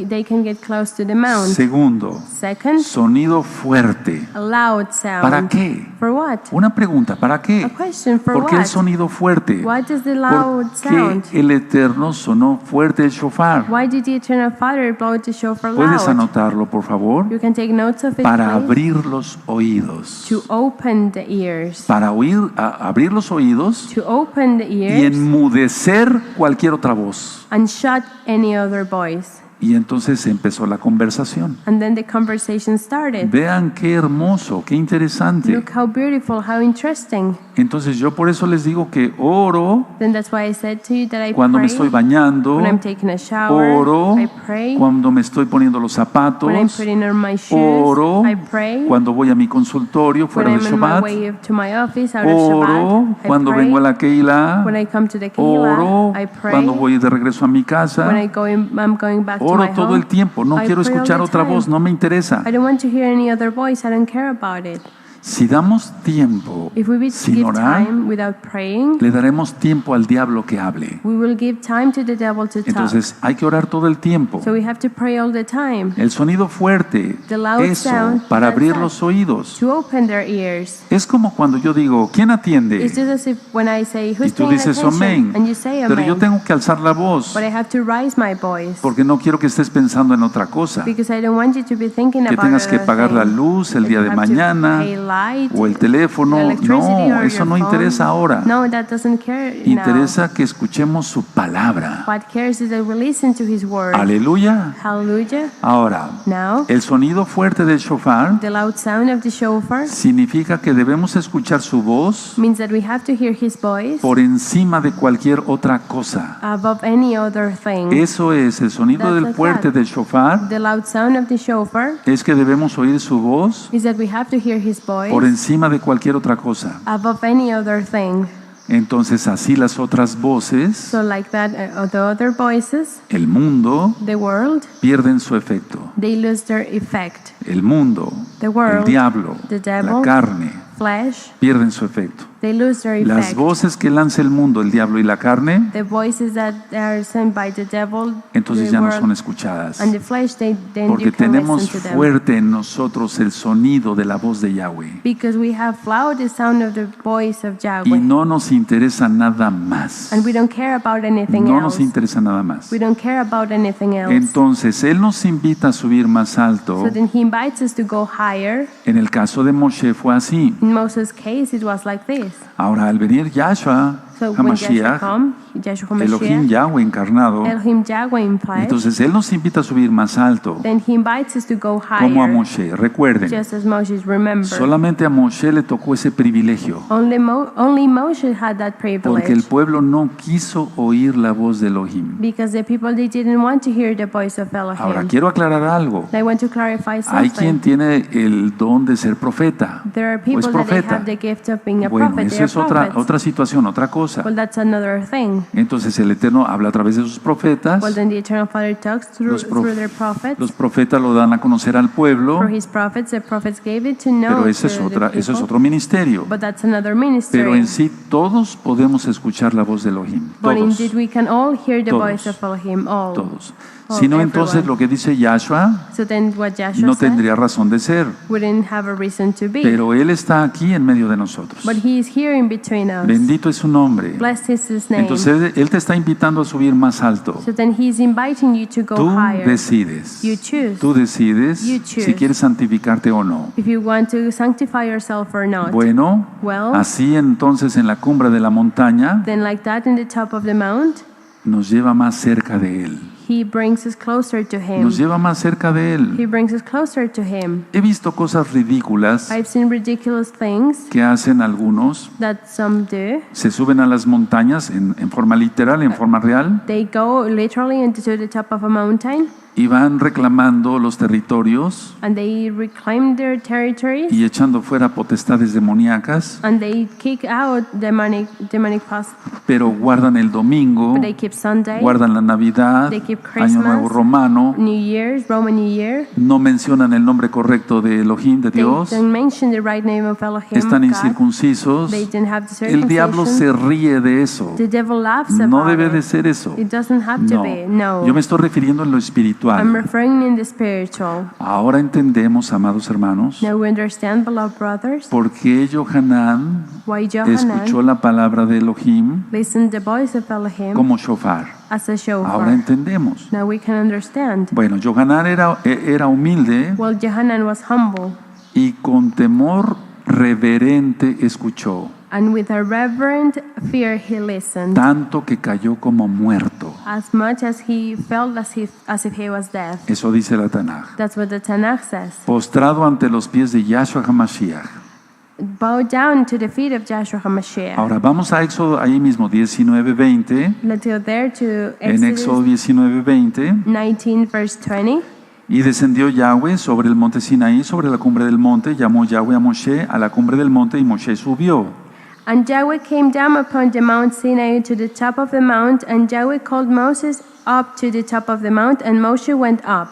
they can get close to the mount. Segundo, Second, sonido fuerte. a loud sound. ¿Para qué? For what? Una pregunta, ¿para A qué? question, for ¿Por qué el what? sonido fuerte? Why does the ¿Por loud qué sound? el Eterno sonó fuerte el shofar? Why did the Eternal Father blow the shofar ¿Puedes loud? anotarlo, por favor? You can take notes of it, Para please. abrir los oídos. To open the ears. Para abrir los oídos To open the y ears enmudecer cualquier otra voz. and shut any other voice. Y entonces empezó la conversación. And then the conversation started. Vean qué hermoso, qué interesante. Look how beautiful, how interesting. Entonces yo por eso les digo que oro Then that's why I said to you that I cuando me pray estoy bañando, when I'm taking a shower. oro I pray cuando me estoy poniendo los when I'm zapatos, putting on my shoes. oro I pray cuando voy a mi consultorio when fuera del I'm on my Shabbat, way to my office out of oro Shabbat. I cuando pray vengo a la Keilah, when I come to the oro Keilah. I pray cuando voy de regreso a mi when casa, I'm going back to my oro todo home. el tiempo, no I quiero pray all escuchar the otra time. voz, no me interesa. I don't want to hear any other voice. I don't care about it. Si damos tiempo If we sin give orar, time without praying, le daremos tiempo al diablo que hable. we will give time to the devil to talk. Entonces hay que orar todo el tiempo. So we have to pray all the time El sonido fuerte, The loud eso, sound, para that's abrir that. los oídos. to open their ears. Es como cuando yo digo, ¿quién atiende? It's just as if when I say, Y who's tú paying dices, attention? amén. And you say, Pero yo amen. tengo que alzar la voz But I have to raise my voice porque no quiero que estés pensando en otra cosa. because I don't want you to be thinking Que about tengas que other pagar la things. luz el That día you de have to mañana pay light, o el teléfono. electricity No, or eso your no phone. interesa ahora. No, that doesn't care now. Interesa que escuchemos su palabra. What cares is that we listen to His word. Aleluya. Hallelujah. Ahora, Now, el sonido fuerte del shofar the loud sound of the shofar significa que debemos escuchar su voz means that we have to hear His voice por encima de cualquier otra cosa. above any other thing. Eso es el sonido That's del like fuerte that. del shofar. The loud sound of the shofar Es que debemos oír su voz is that we have to hear His voice por encima de cualquier otra cosa. above any other thing. Entonces así las otras voces, So like that, the other voices, el mundo, the world, pierden su efecto. they lose their effect. El mundo, The el world, diablo, the la devil, carne, flesh, pierden su efecto. they lose their Las effect. voces que lanza el mundo, el diablo y la carne, The voices that are sent by the devil, entonces the ya no world, son escuchadas. and the flesh, then Porque you can tenemos listen to them. fuerte en nosotros el sonido de la voz de Yahweh. Because we have loud the sound of the voice of Y Yahweh. no nos interesa nada más. And we don't care about anything No else. nos interesa nada más. We don't care about anything else. Entonces, Él nos invita a subir más alto. So then He invites us to go higher. En el caso de Moshe fue así. In Moses' case, it was like this. Ahora, al venir Yahshua, So when Yahshua HaMashiach, come, Yahshua Elohim Mashiach, Yahweh encarnado, Elohim Yahweh in flesh, entonces Él nos invita a subir más alto, then He invites us to go como a higher, Moshe. Recuerden, just as Moses, remember. solamente a Moshe le tocó ese privilegio, Only Moshe had that porque el privilege. pueblo no quiso oír la voz de Elohim. Because the people, they didn't want to hear the voice of Ahora, Elohim. quiero aclarar algo. I want to clarify Hay quien something. tiene el don de ser profeta, There are o es people that they profeta. have the gift of being a Bueno, prophet. esa They are es otra prophets. situación, otra cosa. cosa. Well, that's another thing. Entonces el Eterno habla a través de sus profetas. Well, then the Eternal Father talks through their prophets. Los profetas lo dan a conocer al pueblo, For his prophets, the prophets gave it to know pero to eso es the people. otro ministerio. But that's another ministry. Pero en sí todos podemos escuchar la voz de Elohim. But Todos. indeed we can all hear the Todos. voice of Elohim, all. Todos. all, Si no, entonces everyone. lo que dice Yahshua So then what Joshua no said tendría razón de ser. wouldn't have a reason to be. Pero Él está aquí en medio de nosotros. But he is here in between us. Bendito es su nombre. Blessed is his name. Entonces Él te está invitando a subir más alto. So then he's inviting you to go Tú higher. decides. You choose. Tú decides You choose. si quieres santificarte o no. If you want to sanctify yourself or not. Bueno, Well, así entonces en la cumbre de la montaña then like that in the top of the mount, nos lleva más cerca de Él. he brings us closer to him. Nos lleva más cerca de Él. He brings us closer to him. He visto cosas ridículas I've seen ridiculous things que hacen algunos. that some do. Se suben a las montañas en forma literal, en forma real, They go literally into the top of a mountain y van reclamando los territorios and they reclaim their territories y echando fuera potestades demoníacas, and they kick out demonic past. pero guardan el domingo, But they keep Sunday, guardan la Navidad, They keep Año Christmas, Nuevo Romano, New Year's, Roman New Year. no mencionan el nombre correcto de Elohim, de They Dios, don't mention the right name of Elohim. están God. incircuncisos. They didn't have the El diablo se circumcision. ríe de eso. The devil laughs No about debe de it. ser eso. It doesn't have to No, be. No. yo me estoy refiriendo en lo I'm espiritual. referring in the spiritual. Ahora entendemos, amados hermanos, Now we understand, beloved brothers, por qué Johanán why escuchó Johanan la palabra de Elohim listened the voice of Elohim como shofar. as a Ahora shofar. entendemos. Now we can understand. Bueno, Johanán era humilde Well, Johanan was humble, y con temor reverente escuchó, and with a reverent fear he listened, tanto que cayó como muerto. as much as he felt as if he was dead. Eso dice la Tanaj. That's what the Tanakh says. Postrado ante los pies de Yahshua HaMashiach. Bow down to the feet of Joshua HaMashiach. Ahora vamos a Éxodo, ahí mismo, 19:20. Let's go there to En Éxodo Exodus 19:20. 19, verse 20. Y descendió Yahweh sobre el monte Sinaí, sobre la cumbre del monte, llamó Yahweh a Moshe a la cumbre del monte y Moshe subió. And Yahweh came down upon the Mount Sinai to the top of the mount, and Yahweh called Moses up to the top of the mount, and Moshe went up.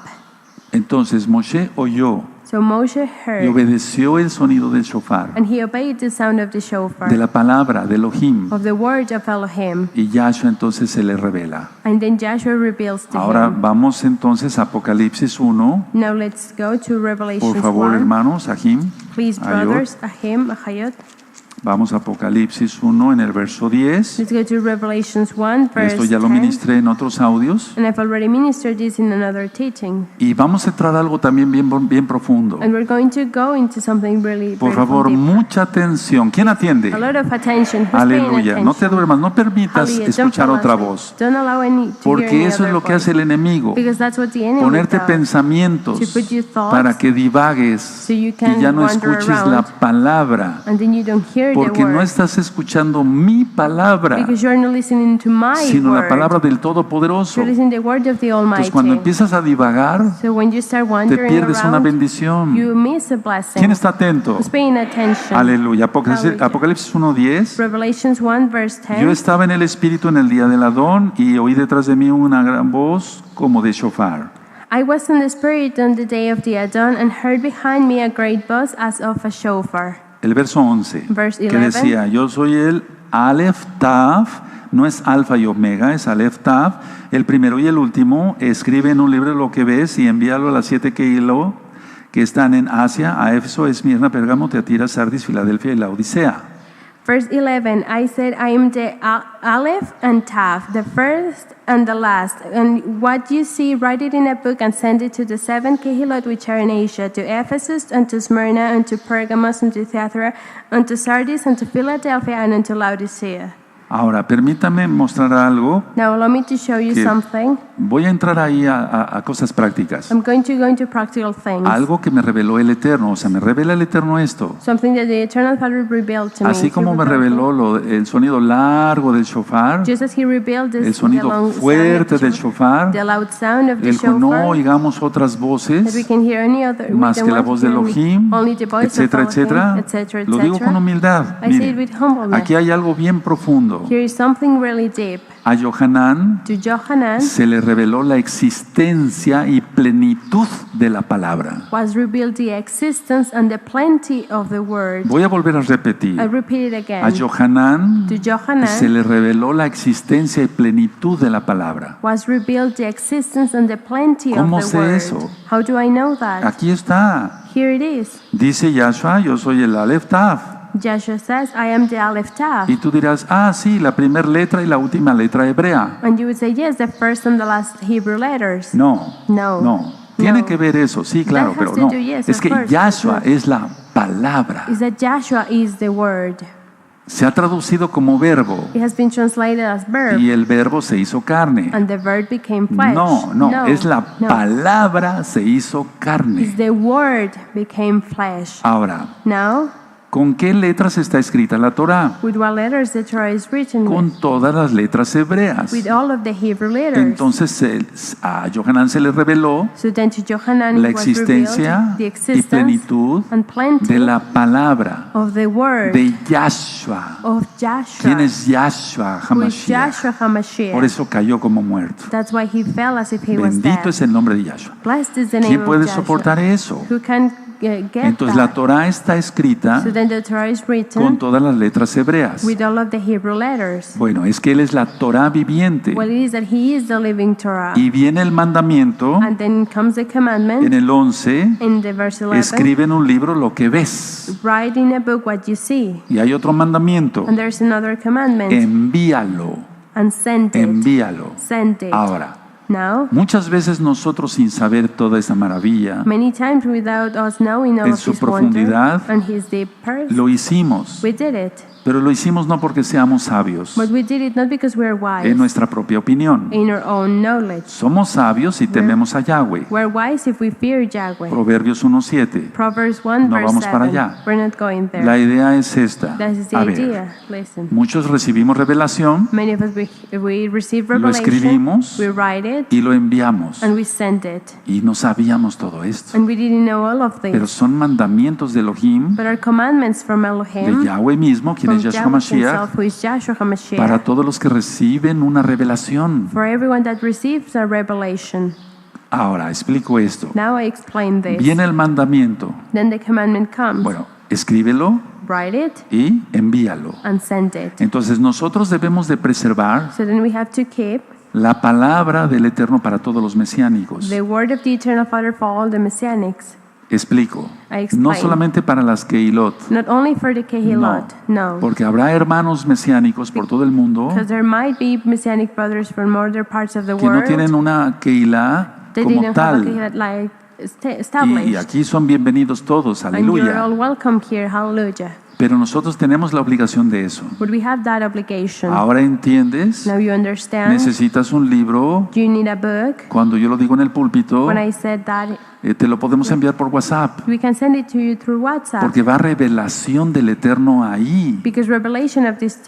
Entonces Moshe oyó So Moshe y heard, obedeció el sonido del shofar, and he obeyed the sound of the shofar, de la palabra de Elohim, of the word of Elohim. y Yahshua entonces se le revela. And then Joshua reveals to Ahora him. vamos entonces a Apocalipsis 1. Now let's go to Revelation Por favor, 1. hermanos, Ahim. Please, Ayot. brothers, Ahim, Ahayot. Vamos a Apocalipsis 1 en el verso 10. Let's go to Revelations 1, verse Esto ya lo 10. ministré en otros audios. And I've already ministered this in another teaching. Y vamos a entrar a algo también bien profundo. And we're going to go into something really Por very favor, deep. mucha atención. ¿Quién atiende? A lot of attention. Who's paying Aleluya. attention? No te duermas, no permitas Hallelujah. escuchar Don't fall otra asleep. voz. Don't allow any to hear Porque any eso es other lo que voice. hace el enemigo. Because that's what the enemy Ponerte does. pensamientos To put your thoughts para que divagues so you y can ya no wander escuches around. la palabra. And then you don't hear Porque the no word. estás escuchando mi palabra, Because you're not listening to my sino word. la palabra del Todopoderoso. You're listening to the word of the Almighty. Entonces, cuando empiezas a divagar, So when you start te wandering pierdes una around, bendición. you miss a blessing. ¿Quién está atento? Who's paying attention? Aleluya. Hallelujah. Apocalipsis 1:10. Revelations 1, verse 10. Yo estaba en el Espíritu en el día del Adón y oí detrás de mí una gran voz como de shofar. I was in the Spirit on the day of the Adon, and heard behind me a great buzz as of a shofar. El verso 11, Verse que 11. decía, yo soy el Aleph Tav, no es alfa y omega, es Aleph Tav, el primero y el último. Escribe en un libro lo que ves y envíalo a las 7 que están en Asia, a Éfeso, Esmirna, Pérgamo, Teatira, Sardis, Filadelfia y la Odisea. Verse 11, I said, I am the Aleph and Tav, the first and the last. And what you see, write it in a book and send it to the 7 Kehilot which are in Asia, to Ephesus, and to Smyrna, and to Pergamos, and to Thyatira, and to Sardis, and to Philadelphia, and unto Laodicea. Ahora, permítame mostrar algo. Now allow me to show you Que- something. Voy a entrar ahí a cosas prácticas. I'm going to go into practical things. Algo que me reveló el Eterno, o sea, me revela el Eterno esto. Something that the Eternal Father revealed to me. Así como He me revealed reveló el sonido largo del shofar, Just as he revealed this, el sonido the long fuerte sound del of the shofar, the loud sound of the el que no shofar, oigamos otras that we voces can hear any other, we más don't que la want voz to de hear Elohim, only the voice etcétera, of Elohim, etcétera. etc., Lo digo con humildad. I say Mire, it with humbleness. aquí hay algo bien profundo. profundo. Here is something really deep. A Yohanan To Johanan se le reveló la existencia y plenitud de la palabra. was revealed the existence and the plenty of the word. Voy a volver a repetir. I repeat it A again. Yohanan To se Johanan le reveló la existencia y plenitud de la palabra. was revealed the existence and the plenty of ¿Cómo the sé word. eso? How do I know that? Aquí está. Here it is. Dice Yahshua, yo soy el Aleph Tav. Joshua says, I am the Aleph Tav. Y tú dirás, ah, sí, la primera letra y la última letra hebrea. And you would say, yes, the first and the last Hebrew letters. No, No. no. Tiene No. que ver eso, sí, claro, has pero to no. do, yes, Es of que course, Yahshua of course. es la palabra. Is that Joshua is the word. Se ha traducido como verbo It has been translated as verb. y el verbo se hizo carne. And the verb became flesh. No, es la no. palabra se hizo It's carne. the word became flesh. Ahora, Now, ¿con qué letras está escrita la Torá? with what letters the Torah is written Con with? todas las letras hebreas. With all of the Hebrew letters. Entonces a Yohanan se le reveló So then to Johanan la it was revealed existencia the y existence plenitud and plenty de la palabra of the word de Yahshua. of Joshua. ¿Quién es Yahshua Who is Hamashiach? Joshua HaMashiach. Por eso cayó como muerto. That's why he fell as if he was Bendito dead. es el nombre de Yahshua. Blessed is the name ¿Quién of puede Joshua. soportar eso? Who can get Entonces la that? Torá está escrita So then the Torah is con written todas las letras hebreas. with all of the Hebrew letters. Bueno, es que Él es la Torá viviente. Well, it is that he is the living Torah. Y viene el mandamiento And then comes the en commandment el 11. in the verse 11. Escribe en un libro lo que ves. Write in a book what you see. Y hay otro mandamiento. And there's another commandment. Envíalo. And send it. Envíalo. Send it. Ahora, Now, muchas veces nosotros sin saber toda esa maravilla, many times without us knowing all En of su his wonder profundidad, and his deep purpose, lo hicimos. we did it. Pero lo hicimos no porque seamos sabios, But we did it not because we're wise en nuestra propia opinión. in our own knowledge. Somos sabios y tememos a Yahweh. We're wise if we fear Yahweh. Proverbios 1:7. Proverbs 1 No verse vamos 7. para allá. We're not going there. La idea es esta. That is the A ver, idea. Listen. muchos recibimos revelación Many of us, we receive Lo revelation, escribimos we write it, y lo enviamos. and we send it. Y no sabíamos todo esto. And we didn't know all of this. Pero son mandamientos de Elohim, But our commandments from de Elohim, Yahweh mismo, quien from es Yahshua Yahweh Mashiach, himself, who is Joshua HaMashiach, para todos los que reciben una revelación. for everyone that receives a revelation. Ahora, explico esto. Now I explain this. Viene el mandamiento. Then the commandment comes. Bueno, escríbelo Write it y envíalo. and send it. Entonces nosotros debemos de preservar So then we have to keep la palabra del Eterno para todos los mesiánicos. the word of the Eternal Father for all the Messianics. Explico. I explain. No solamente para las Keilot, Not only for the Kehilot, no. porque habrá hermanos mesiánicos por todo el mundo Because there might be Messianic brothers from other parts of the que no world. tienen una Keilah They como didn't have a tal. Kehilot like Y established. aquí son bienvenidos todos, And you're aleluya. all welcome here, hallelujah. Pero nosotros tenemos la obligación de eso. But we have that obligation. Ahora entiendes, Now you understand. necesitas un libro. You need a book. Cuando yo lo digo en el púlpito, When I said that, te lo podemos enviar por WhatsApp, we can send it to you through WhatsApp. porque va revelación del Eterno ahí. Because revelation of this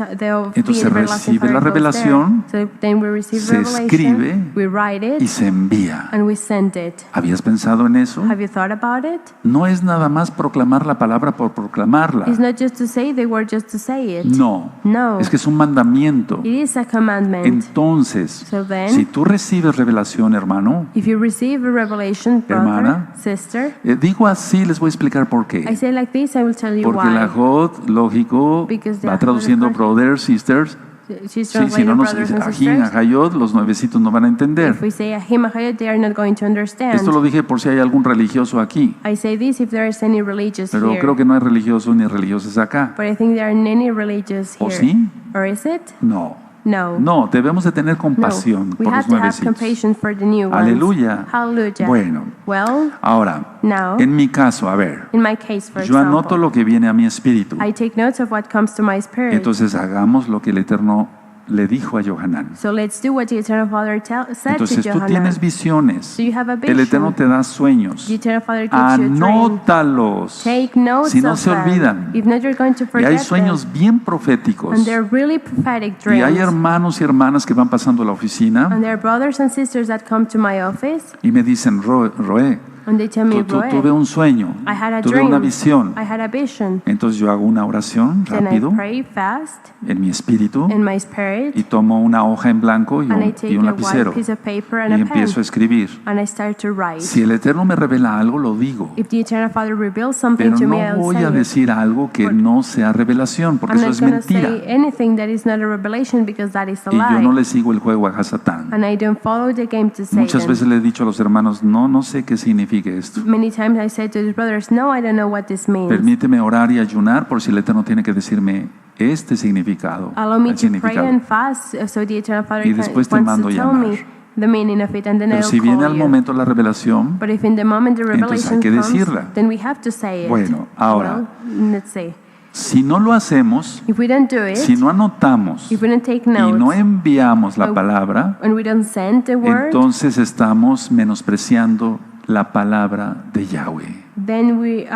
Entonces recibe la revelación, So then we receive se revelation, escribe we write it, y se envía. and we send it. ¿Habías pensado en eso? Have you thought about it? No es nada más proclamar la palabra por proclamarla. It's not just to say the word just to say it. No, No. es que es un mandamiento. It is a commandment. Entonces, So then, si tú recibes revelación, hermano, if you receive a revelation, brother, Hermana, sister, digo así, les voy a explicar por I qué. say like this, I will tell you Porque why. la Jod, lógico, Because the va traduciendo Jod- brothers, sisters. She's Sí, si translating no nos brothers and ajín, sisters. ajayot, los nuevecitos no van a entender. If we say ahim ahayot, they are not going to understand. Esto lo dije por si hay algún religioso aquí, I say this if there is any religious pero here. creo que no hay religiosos ni religiosas acá. But I think there are many religious ¿O here. sí? Or is it? No. No. No, debemos de tener No. compasión We por have los to have nuevecitos. compassion for the new ones. Aleluya. Hallelujah. Bueno, Well, ahora, now, en mi caso, a ver, in my case, for yo anoto example, lo que viene a mi espíritu. I take notes of what comes to my spirit. Entonces hagamos lo que el Eterno le dijo a Yohanan. So let's do what the Eternal Father said Entonces to tú Johanan. tienes visiones. So you have a El vision. Eterno te da sueños. The Eternal Father gives you a dream. Anótalos. Take notes Si no of se them. olvidan. If not, you're going to Y forget hay sueños them. bien proféticos. And they're really prophetic Y dreams. hay hermanos y hermanas que van pasando a la oficina And there are brothers and sisters that come to my office y me dicen, Roé, And they tell me, tuve Roy, un sueño, I had a tuve dream. una visión. I had a vision. Entonces yo hago una oración Then I rápido pray fast en mi espíritu in my spirit, y tomo una hoja en blanco y and I un take a lapicero white piece of paper y and a pen, empiezo a escribir. and I start to write. Si el Eterno me revela algo, lo digo. If the Eternal Father reveals something Pero to me, no I'll voy say a it. decir algo que But no sea revelación, porque I'm eso not es going to say mentira. anything that is not a revelation, because that is a Y yo no lie. le sigo el juego a Hasatán. And I don't follow the game to Muchas Satan. veces le he dicho a los hermanos, no sé qué significa esto. Many times I say to the brothers, no, I don't know what this means. Permíteme orar y ayunar por si el Eterno tiene que decirme este significado, Allow me el to pray significado. and fast so the Eternal Father Y después te wants mando to tell llamar. me the meaning of it, and then Pero I'll si viene call al you. momento la revelación, But if in the moment the entonces hay revelation que comes, decirla. then we have to say it. Bueno, ahora, Well, let's say, si no lo hacemos, if we don't do it, si no anotamos if we don't take y no notes, enviamos la Oh. palabra, and we don't send the word, entonces estamos menospreciando la palabra de Yahweh. then we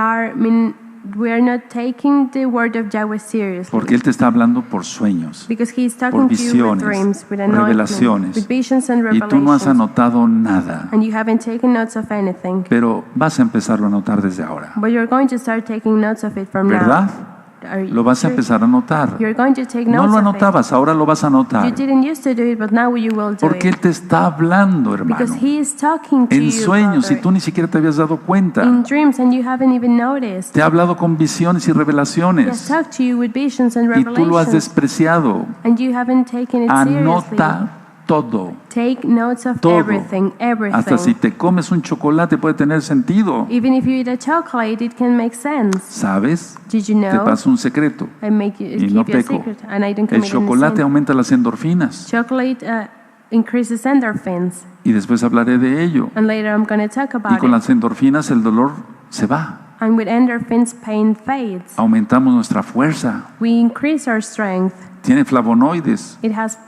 are not taking the word of Yahweh seriously. Porque Él te está hablando por sueños. Because He is por talking to you with visiones, dreams, with revelaciones. anointment, with visions and Y tú no has revelations, anotado nada. and you haven't taken notes of anything. Pero vas a empezarlo a anotar desde ahora. But you're going to start taking notes of it from ¿Verdad? now. Are you Lo vas a sure? empezar a anotar. You're going to take No notes lo of it. anotabas, ahora lo vas a You anotar. didn't used to do it, but now you will do Porque Él it. te está hablando, hermano. Because He is talking to En you, sueños y brother. tú ni siquiera te habías dado cuenta. In dreams, and you haven't even noticed. Te ha hablado con visiones y He has revelaciones. talked to you with visions and Y tú lo has revelations, despreciado. and you haven't taken it seriously. Anota todo. Take notes of Todo. everything, Hasta si everything. te comes un chocolate puede tener sentido. Even if you eat a chocolate, it can make sense. ¿Sabes? Did you Te know? paso un secreto. I make you Y keep no you a peco. secret, and I don't El commit any chocolate sin. aumenta las endorfinas. Chocolate increases endorphins, Y después hablaré de ello. and later I'm going to talk Y about con it. las endorfinas el dolor se va. And with endorphins, pain fades. Aumentamos nuestra fuerza. We increase our strength. Tiene flavonoides. It has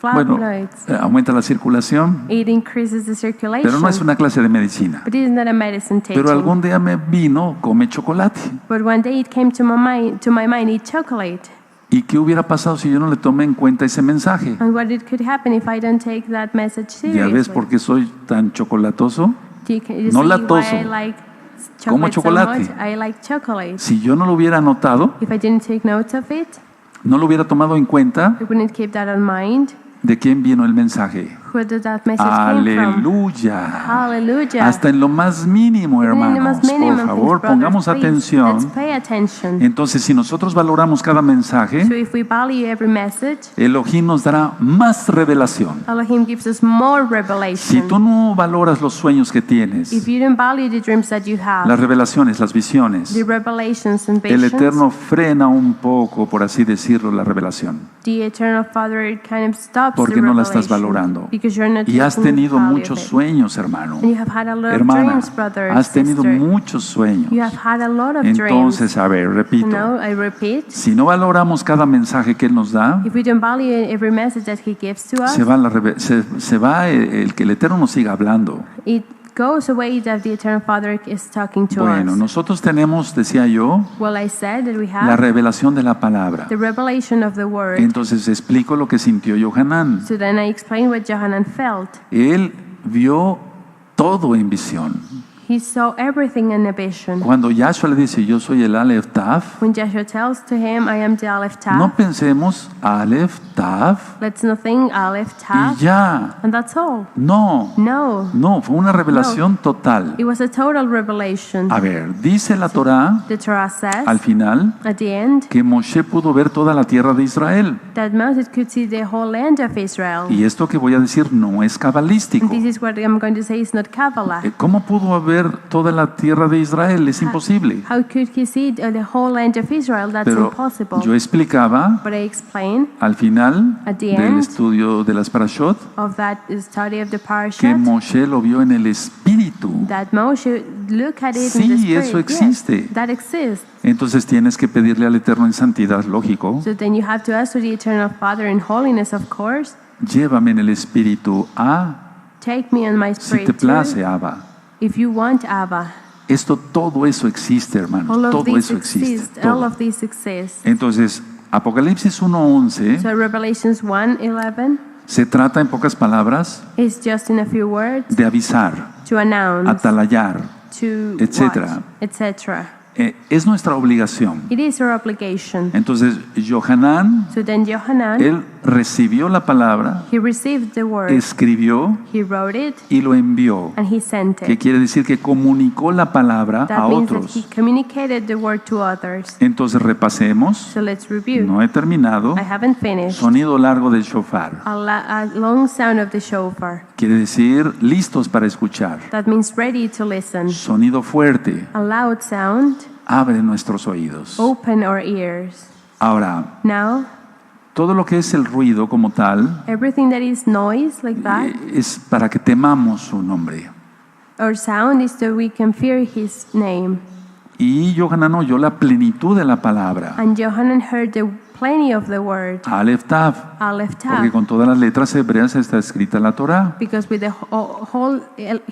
Bueno, flavonoids. aumenta la circulación. It increases the circulation. Pero no es una clase de medicina. But it is not a medicine taking. Pero algún día me vino, come chocolate. But one day it came to my mind, eat chocolate. ¿Y qué hubiera pasado si yo no le tomé en cuenta ese mensaje? And what it could happen if I don't take that message ¿Ya seriously? ves por qué soy tan chocolatoso? You No see latoso. why I like Como chocolate so chocolate. much? I like chocolate. Si yo no lo hubiera anotado, If I didn't take notes of it, no lo hubiera tomado en cuenta, I wouldn't keep that in mind. ¿de quién vino el mensaje? Who did that message came from? Aleluya. Hallelujah. Hasta en lo más mínimo, Even in the hermanos. most minimum Por things, favor, brothers, pongamos please, atención. Let's pay attention. Entonces, si nosotros valoramos cada So mensaje, if we value every message, Elohim nos dará más revelación. Elohim gives us more Si revelation. tú no valoras los sueños que If tienes, you don't value the dreams that you have, las revelaciones, las visiones, the revelations and el visions, Eterno frena un poco, por así decirlo, la revelación. the Eternal Father kind of stops Porque the no la estás revelation valorando. because you're not Y has taking tenido value muchos of it. sueños, hermano. And you have had a lot of Hermana, dreams, brother, has tenido sister. muchos sueños. You have had a lot of Entonces, a ver, dreams. repito, No, I repeat, si no valoramos cada mensaje que Él nos da, if we don't value every message that He gives to us, se va el que el Eterno nos siga hablando. it goes away that the Eternal Father is talking to Bueno, us. nosotros tenemos, decía yo, Well, I said that we la have revelación de la palabra. the revelation of the Word. Entonces explico lo que sintió Yohanan. So then I explained what Johanan felt. Él vio todo en visión. He saw everything in a vision. Cuando Yahshua le dice, yo soy el Aleph Taf, When Joshua tells to him, I am the Aleph Tav, no pensemos Aleph Taf let's not think Aleph y Tav, ya. and that's all. No, No, no, fue una revelación total. it was a total revelation. A ver, dice la Torá The Torah says al final at the end que Moshe pudo ver toda la tierra de Israel. that Moses could see the whole land of Israel. Y esto que voy a decir no es cabalístico. And this is what I'm going to say is not Kabbalah. ¿Cómo pudo ver toda la tierra de Israel? Es imposible. How could he see the whole land of Israel? That's Pero impossible. yo explicaba But I explain al final At the del end estudio de las parashot of that study of the que parashat Moshe lo vio en el espíritu. that Moshe look at it in the Sí, spirit. eso Yes, existe. that exists. Entonces tienes que pedirle al Eterno en santidad, lógico. So then you have to ask to the Eternal Father in holiness, of course. Llévame en el espíritu a, Take me on my si spirit te too, place, Abba. if you want, Abba. Todo eso existe, hermanos. All of Todo these eso existe. exist. All todo. of these exist. Entonces, Apocalipsis 1:11 So Revelations 1:11 se trata, en pocas palabras, is just in a few words de avisar. to announce, atalayar, to etcétera. watch, etc. Es nuestra obligación. It is our obligation. Entonces, Johanán, So then Johanan, él recibió la palabra, he received the word, escribió he wrote it, y lo envió. and he sent Que it. quiere decir que comunicó la palabra a That means that he otros. communicated the word to others. Entonces, repasemos. So let's review. No he terminado. I haven't finished. Sonido largo del shofar. A long sound of the shofar. Quiere decir listos para escuchar. That means ready to listen. Sonido fuerte. A loud sound, Abre nuestros oídos. open our ears. Ahora, Now, todo lo que es el ruido como tal everything that is noise like that, es para que temamos su nombre. or sound, is so we can fear his name. Y Johanan oyó la plenitud de la palabra. And Johanan heard the plenty of the word, Aleph Tav. Aleph Porque Tav, con todas las letras hebreas está escrita la Torah. because with the whole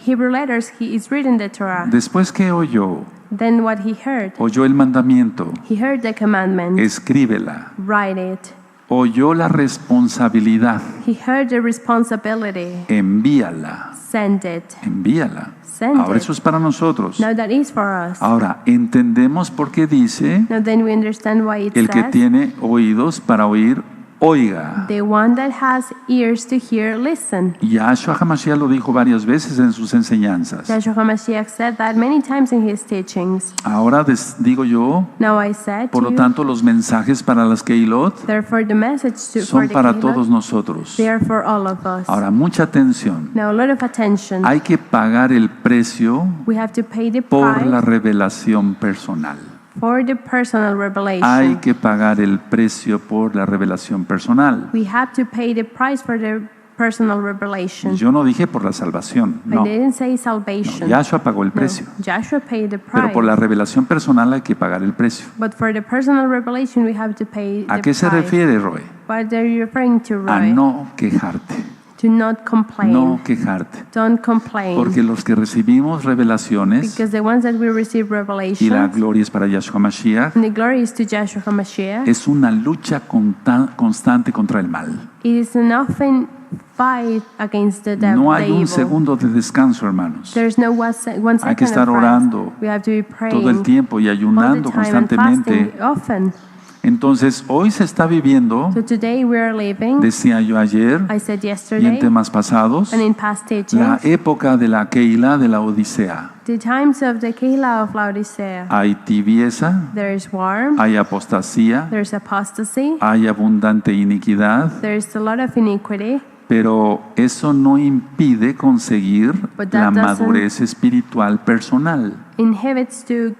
Hebrew letters, he is reading the Torah. Después que oyó Then what he heard? el mandamiento, He heard the commandment, escríbela. write it. Oyó la responsabilidad, He heard the responsibility, envíala, send it. envíala. Send Ahora it. eso es para nosotros. Now that is for us. Ahora, entendemos por qué dice, Now then we understand why it el que says, tiene oídos para oír, oiga. the one that has ears to hear, listen. Yahshua HaMashiach lo dijo varias veces en sus enseñanzas. Yahshua HaMashiach said that many times in his teachings. Ahora digo yo, Now I said por to lo you, tanto, los mensajes para las Keilot therefore the message for son the para Kehillah, todos nosotros. they are for all of us. Ahora, mucha atención. Now a lot of attention. Hay que pagar el precio We have to pay the por la price revelación personal. for the personal Hay revelation. que pagar el precio por la revelación personal. We have to pay the price for the personal revelation. Yo no dije por la salvación, I no. didn't say salvation. Yahshua pagó el No, precio. Joshua paid the Pero por la price. revelación personal hay que pagar el precio. But for the personal revelation, we have to pay ¿A the qué se price. refiere, Roy? What are you referring to, A Roy? no quejarte. To not complain. No quejarte. Don't complain. Porque los que recibimos revelaciones, Because the ones that we receive y la revelation, gloria es para Yahshua Mashiach, and the glory is to Joshua HaMashiach, es una lucha constante contra el mal. it is an often fight against the devil. No the hay un evil. segundo de descanso, hermanos. There's no one second Hay que of estar rest. orando We have to be praying todo el tiempo y all the ayunando time and constantemente. fasting often. Entonces, hoy se está viviendo, So today we are living, decía yo ayer I said y en yesterday, temas pasados, and in past la teachings, época de la Keilah de la Odisea. the times of the Kehillah of Laodicea. Hay tibieza, There is war, hay apostasía, there's apostasy, hay abundante iniquidad, there's a lot of iniquity, pero eso no impide conseguir But that la doesn't- madurez espiritual personal. inhibits to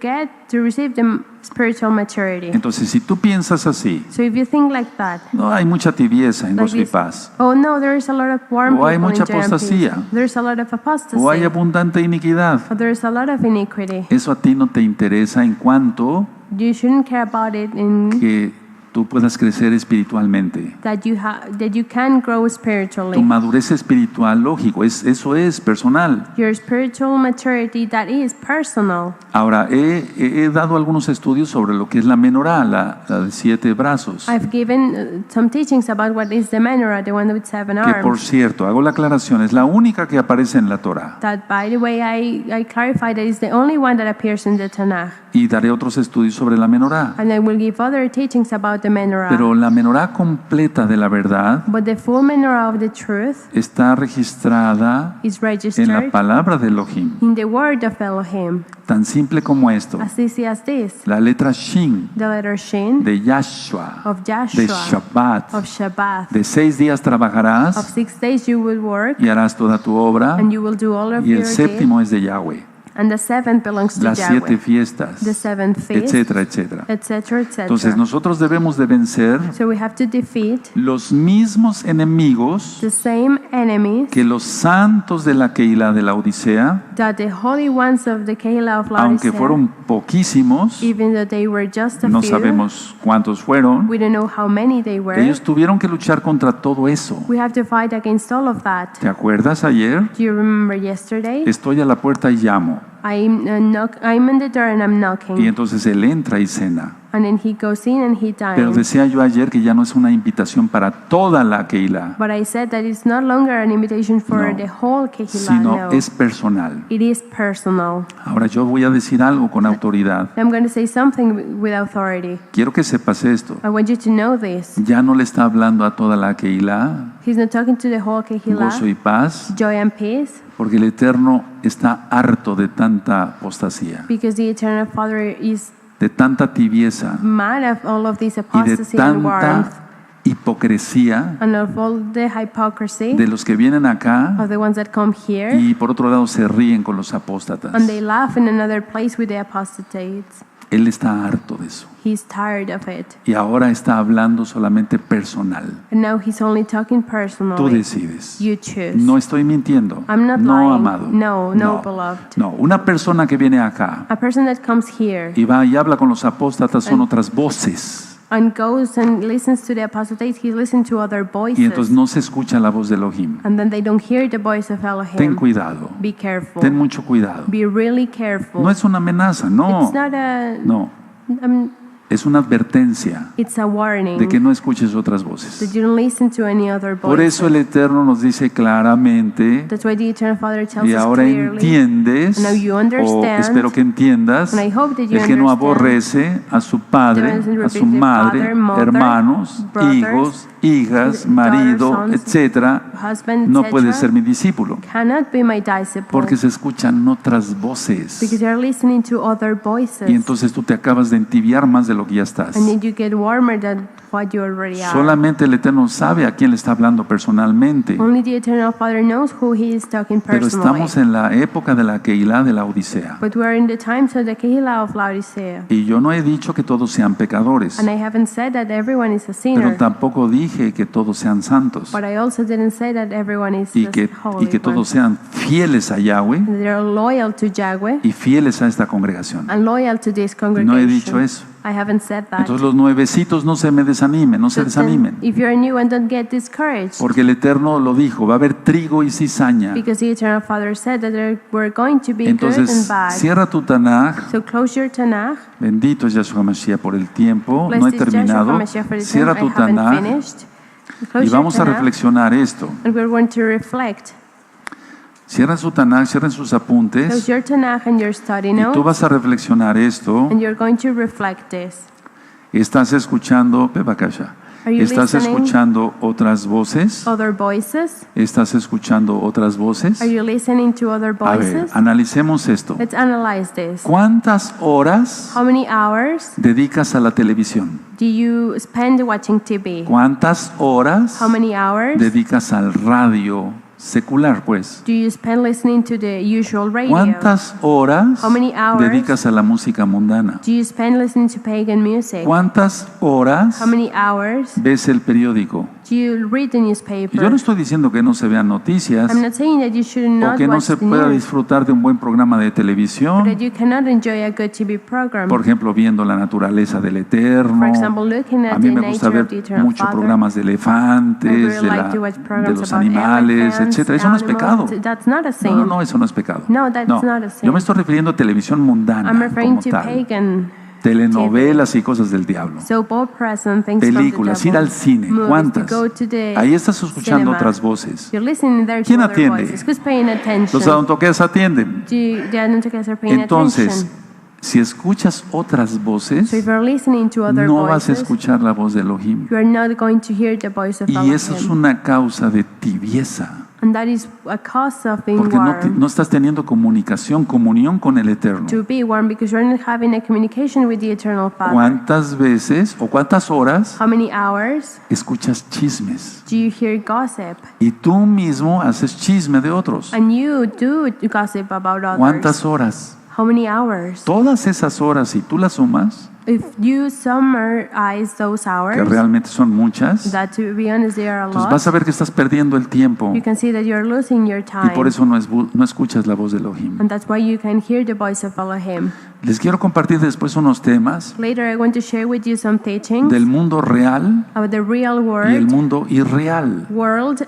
receive the spiritual maturity. Entonces, si tú piensas así, So if you think like that, no hay mucha tibieza en like gozo y this, paz, oh no, there is a lot of warm O hay people mucha in Joy and apostasía. Peace. There's a lot of apostasy. o hay abundante iniquidad, Or there's a lot of iniquity. eso a ti no te interesa en cuanto You shouldn't care about it in que tú puedas crecer espiritualmente. that you can grow Tu spiritually. madurez espiritual, lógico, eso es personal. Your spiritual maturity, that is personal. Ahora, he dado algunos estudios sobre lo que es la menorá, la de 7 brazos. I've given some teachings about what is the menorah, the one with 7 Que por arms. cierto, hago la aclaración, es la única que aparece en la Torah. That, by the way, I clarify that is the only one that appears in the Tanakh. Y daré otros estudios sobre la menorá. And I will give other teachings about the menorah. Pero la menorá completa de la verdad But the full menorah of the truth está registrada is en la registered palabra de Elohim. in the word of Elohim. Tan simple como esto. As easy as this. La letra Shin The letter Shin de Yahshua, of de Joshua, Shabbat. of Shabbat. De 6 días Of trabajarás 6 days you will work, y harás toda tu obra. and you will do all of Y your el day. séptimo es de Yahweh. And the 7th belongs to Las 7 Yahweh. fiestas, The 7th feast, etcétera, etcétera. etc., etc. Entonces nosotros debemos de vencer So we have to defeat los mismos enemigos the same enemies que los santos de la Keilah de la Odisea, that the holy ones of the Kehillah of aunque Laodicea, fueron poquísimos, even though they were just a no few, sabemos cuántos fueron, we don't know how many they were. ellos tuvieron que luchar contra todo eso. We have to fight against all of that. ¿Te acuerdas ayer? Do you remember yesterday? Estoy a la puerta y llamo. I'm in the door and I'm Y knocking. entonces él entra y cena. And then he goes in and he Pero dines. decía yo ayer que ya no es una invitación para toda la Keilah, But I said that it's not longer an invitation for No. the whole Kehillah. sino No. es personal. It is personal. Ahora yo voy a decir algo con autoridad. I'm going to say something with authority. Quiero que sepas esto. I want you to know this. Ya no le está hablando a toda la Keilah, He's not talking to the whole gozo Kehillah, y paz, joy and peace, porque el Eterno está harto de tanta apostasía, because the Eternal Father is de tanta tibieza mad of all of this y de apostasy and warmth, tanta hipocresía and of all the hypocrisy de los que vienen acá of the ones that come here, y por otro lado se ríen con los apóstatas. and they laugh in another place with the apostates. Él está harto de eso. He's tired of it. Y ahora está hablando solamente personal. And now he's only talking Tú personally. decides. You choose. No estoy mintiendo. I'm not No, lying. amado. No, beloved. No, una persona que viene acá A person that comes here y va y habla con los apóstatas son otras voces. and goes and listens to the apostates, he's listening to other Y entonces voices. no se escucha la voz de Elohim. And then they don't hear the voice of Ten Elohim. cuidado. Be careful. Ten mucho cuidado. Be really careful. No es una amenaza, no. It's not a, No. Es una advertencia it's a warning de que no escuches otras that voces. you don't listen to any other Por voices. eso el Eterno nos dice claramente, That's why the Eternal Father tells y us ahora clearly, entiendes, Now you o understand, espero que entiendas, and I hope that you el que no understand, aborrece a su padre, a su madre, father, mother, hermanos, brothers, hijos, hijas, daughters, marido, sons, etcétera, husband, no etc., puede ser mi discípulo, cannot be my disciple, porque se escuchan otras voces. because you're listening to other voices, Y entonces tú te acabas de entibiar más de lo que ya estás. and then you get warmer than what you already are. Solamente el Eterno sabe a quién le está hablando personalmente. Only the Eternal Father knows who He is talking Pero personally. estamos en la época de la Keilah de la Odisea. But we are in the times of the Kehillah of Laodicea. Y yo no he dicho que todos sean pecadores, And I haven't said that everyone is a pero sinner, tampoco dije que todos sean santos but I also didn't say that everyone is y the que holy todos one. sean fieles a Yahweh And they're loyal to Yahweh y fieles a esta congregación. and loyal to this No congregation. he dicho eso. I haven't said that. Entonces los nuevecitos no se me desanimen, no se But then, desanimen. if you're new and don't get discouraged, Porque el Eterno lo dijo, va a haber trigo y cizaña. because the Eternal Father said that there were going to be good and Entonces bad. cierra tu Tanaj. So close your Tanakh. Bendito es Yahshua Mashiach por el tiempo. No he Blessed is Joshua terminado. HaMashiach for the time. Cierra I tu haven't Tanaj finished. Close y your vamos a Tanakh, reflexionar esto. and we're going to reflect. Cierren su Tanaj, cierren sus Close apuntes your Tanakh and your study y tú notes, vas a reflexionar esto. and you're going to reflect this. Estás escuchando, Bebakasha, Are you estás listening? escuchando otras voces. Other voices? Estás escuchando otras voces. Are you listening to other A ver, voices? analicemos esto. Let's analyze this. ¿Cuántas horas How many hours dedicas a la televisión? do you spend watching TV? ¿Cuántas horas How many hours dedicas al radio secular, pues? do you spend listening to the usual radio? ¿Cuántas horas How many hours dedicas a la música mundana? do you spend listening to pagan music? ¿Cuántas horas How many hours ves el periódico? do you read the Y yo no newspaper? estoy diciendo que no se vean noticias I'm not saying that you should o not que no watch se the pueda news, disfrutar de un buen programa de but televisión, that you cannot enjoy a good TV program. por ejemplo, viendo la naturaleza del Eterno. For example, looking A at mí the me gusta nature of the ver Eternal muchos Father. programas de I really elefantes, like to watch de programs los about animales, elephants, etcétera. Eso no es pecado. animals. That's not a sin. No, no, eso no es pecado. No, that's not a sin. Yo me estoy refiriendo a televisión mundana I'm referring como to tal. pagan Telenovelas y cosas del diablo. soap operas and things Películas, from ir the al devil. cine. Movies, ¿Cuántas? to go to the Ahí estás escuchando cinema. otras voces. You're listening there to ¿Quién other atiende? voices. Who's paying attention? Los adontoqueas atienden. The adontoqueas are paying Entonces, attention. si escuchas otras voces, So if you're listening to other no vas a voices, escuchar la voz de Elohim. you are not going to hear the voice of Y eso es Elohim. una causa de tibieza. And that is a cause of being Porque warm. no estás teniendo comunión con el Eterno. To be warm because you're not having a communication with the Eternal Father. ¿Cuántas veces o cuántas horas How many hours escuchas chismes? do you hear gossip? Y tú mismo haces chisme de otros. And you do gossip about others. ¿Cuántas horas? How many hours? Todas esas horas, si tú las sumas, If you summarize those que hours, realmente son muchas, that to be honest, they are a entonces lot, vas a ver que estás perdiendo el tiempo you can see that you're losing your y time. por eso no escuchas la voz de Elohim. And that's why you can hear the voice of Elohim. Les quiero compartir después unos temas Later, I want to share with you some teachings del mundo real about the real y el world, mundo irreal.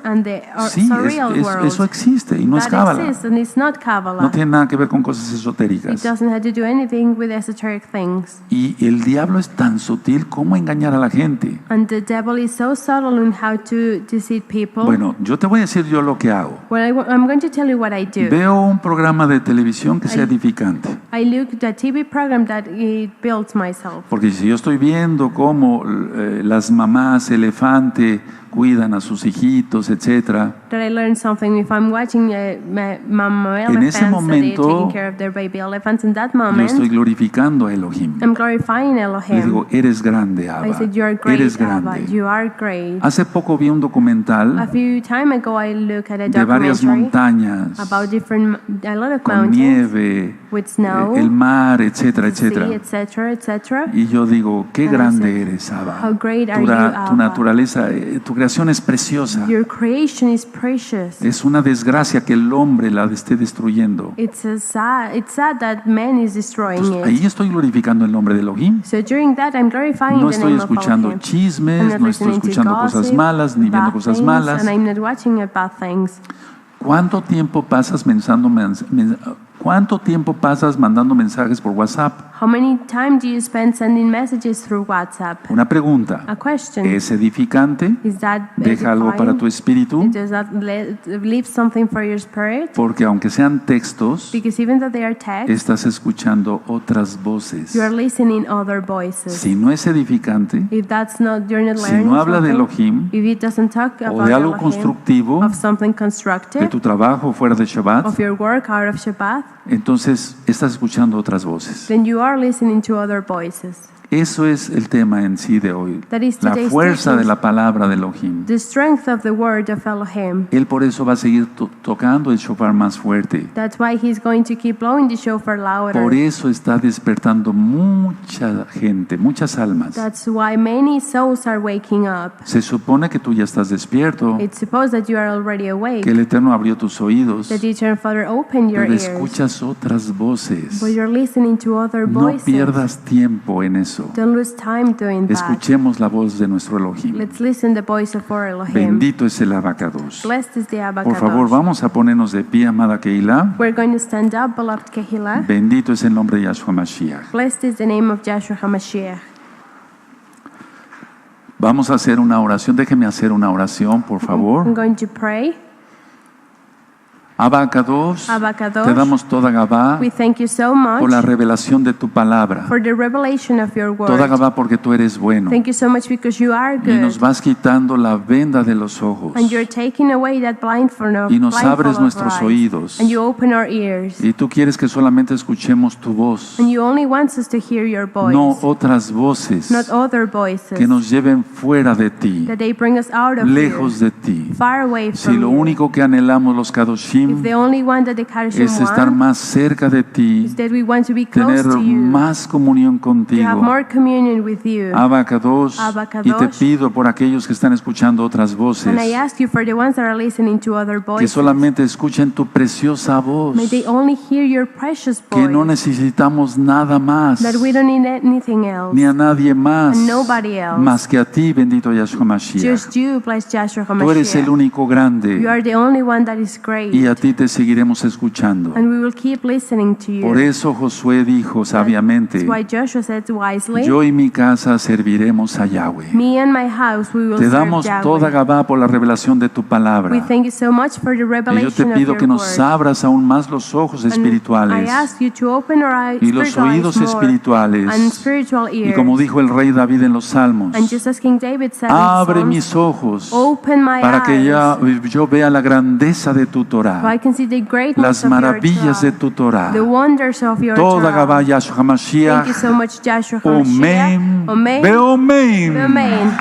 and the Sí, surreal world. eso existe y no es That cábala. exists, and it's not Kabbalah. No tiene nada que ver con cosas It esotéricas. doesn't have to do anything with esoteric things. Y el diablo es tan sutil como engañar a la gente. And the devil is so subtle in how to deceive people. Bueno, yo te voy a decir yo lo que hago. Well, I'm going to tell you what I do. Veo un programa de televisión que sea edificante. I look at a TV program that it built myself. Porque si yo estoy viendo cómo las mamás elefante cuidan a sus hijitos, etcétera, That I learned something. If I'm watching mama En ese elephants and they're momento, taking care of their baby elephants, in that yo moment, estoy glorificando a Elohim. I'm glorifying Le Elohim. digo, eres grande, I Abba. said, you are great, Eres Abba. grande. You are great. Hace poco vi un A documental few time ago, I looked at a de varias documentary montañas about a lot of con mountains nieve, with snow, el mar, etcétera, the sea, etcétera. etc., etc. Y yo digo, qué And I grande said, eres, Abba. how great are Tu, you, tu Abba? naturaleza, tu creación es preciosa. Your creation is precious. Es una desgracia que el hombre la esté destruyendo. It's sad that man is destroying Entonces, it. ahí estoy glorificando el nombre de Elohim. So during that, I'm glorifying No the estoy name of escuchando Elohim. I'm chismes, not no estoy listening to escuchando cosas gossip, malas, ni viendo bad cosas things, malas. and I'm not watching bad things. ¿Cuánto tiempo pasas mandando mensajes por WhatsApp? How many time do you spend sending messages through WhatsApp? Una pregunta. A question. ¿Es edificante? Is that ¿Deja algo para tu espíritu? Does that leave something for your spirit? Porque aunque sean textos, Because even though they are text, estás escuchando otras voces. you are listening other voices. Si no es edificante, If that's not, you're not si learning no habla de something, Elohim if it doesn't talk o about de algo Elohim, constructivo, of something de constructive, tu trabajo fuera de Shabbat, of your work out of Shabbat, entonces estás escuchando otras voces. then you are listening to other voices. Eso es el tema en sí de hoy. That is La today's fuerza de teaching. la palabra de Elohim. The strength of the word of Elohim. Él por eso va a seguir tocando el shofar más fuerte. That's why he's going to keep blowing the shofar louder. Por eso está despertando mucha gente, muchas almas. That's why many souls are waking up. Se supone que tú ya estás despierto, It's supposed that you are already awake. que el Eterno abrió tus oídos, That the Eternal Father opened your pero ears. escuchas otras voces. But you're listening to other No voices. pierdas tiempo en eso. Don't lose time doing that. Escuchemos la voz de nuestro Elohim. Let's listen the voice of our Elohim. Bendito es el abacados. Blessed is the Por favor, Abakadosh. vamos a ponernos de pie, amada Keilah. We're going to stand up, beloved Kehillah. Bendito es el nombre de Yahshua Mashiach. Blessed is the name of Joshua HaMashiach. Vamos a hacer una oración. Déjeme hacer una oración, por I'm favor. going to pray. Abacados, Abakadosh, te damos toda Gabá we thank you so por la much revelación de tu palabra. for the revelation of your Toda word. Gabá porque tú eres bueno. Thank you so much because you are Y nos good. vas quitando la venda de los ojos. And you're taking away that blindfold Y nos abres of nuestros eyes. oídos. And you open our ears. Y tú quieres que solamente escuchemos tu voz, And you only want us to hear your voice. no otras voces Not other voices. que nos lleven fuera de ti, That they bring us out of lejos you. de ti. Far away Si from lo you. único que anhelamos los If Kadoshim the only one that the Kadashim es estar want más cerca de ti, is that we want to be close tener to you. más comunión To have contigo. more communion with you. Abacados, Abba Kadosh. y te pido por aquellos que están escuchando otras voces, And I ask you for the ones that are listening to other que voices. solamente escuchen tu preciosa voz, May they only hear your precious que no voice. necesitamos nada más, That we don't need anything else. ni a nadie más, And nobody else. más que a ti, bendito Yahshua Mashiach. Just you, blessed Joshua Tú eres el HaMashiach. único You grande, are the only one that is great. y a ti te seguiremos escuchando. And we will keep listening to you. Por eso Josué dijo sabiamente, That's why Joshua said wisely, yo y mi casa serviremos a Yahweh. me and my house, we will Te serve damos toda Yahweh. Gabá por la revelación de tu We palabra. thank you so much for the Y yo te revelation of pido your que nos word. abras aún más los ojos And espirituales I ask you to open our eyes, y los spiritual eyes oídos more, espirituales. and spiritual Y ears. como dijo el rey David en los Salmos, And just as King David said in abre Psalms, mis ojos open my para que eyes, yo vea la grandeza de tu so I Torah, can see the greatness las of your maravillas de Torah, tu Torah. the wonders of your Toda Gabá Torah. Yahshua Thank you Mashiach. so much, Joshua Omen. HaMashiach. Amen. Ve Omen. Amen.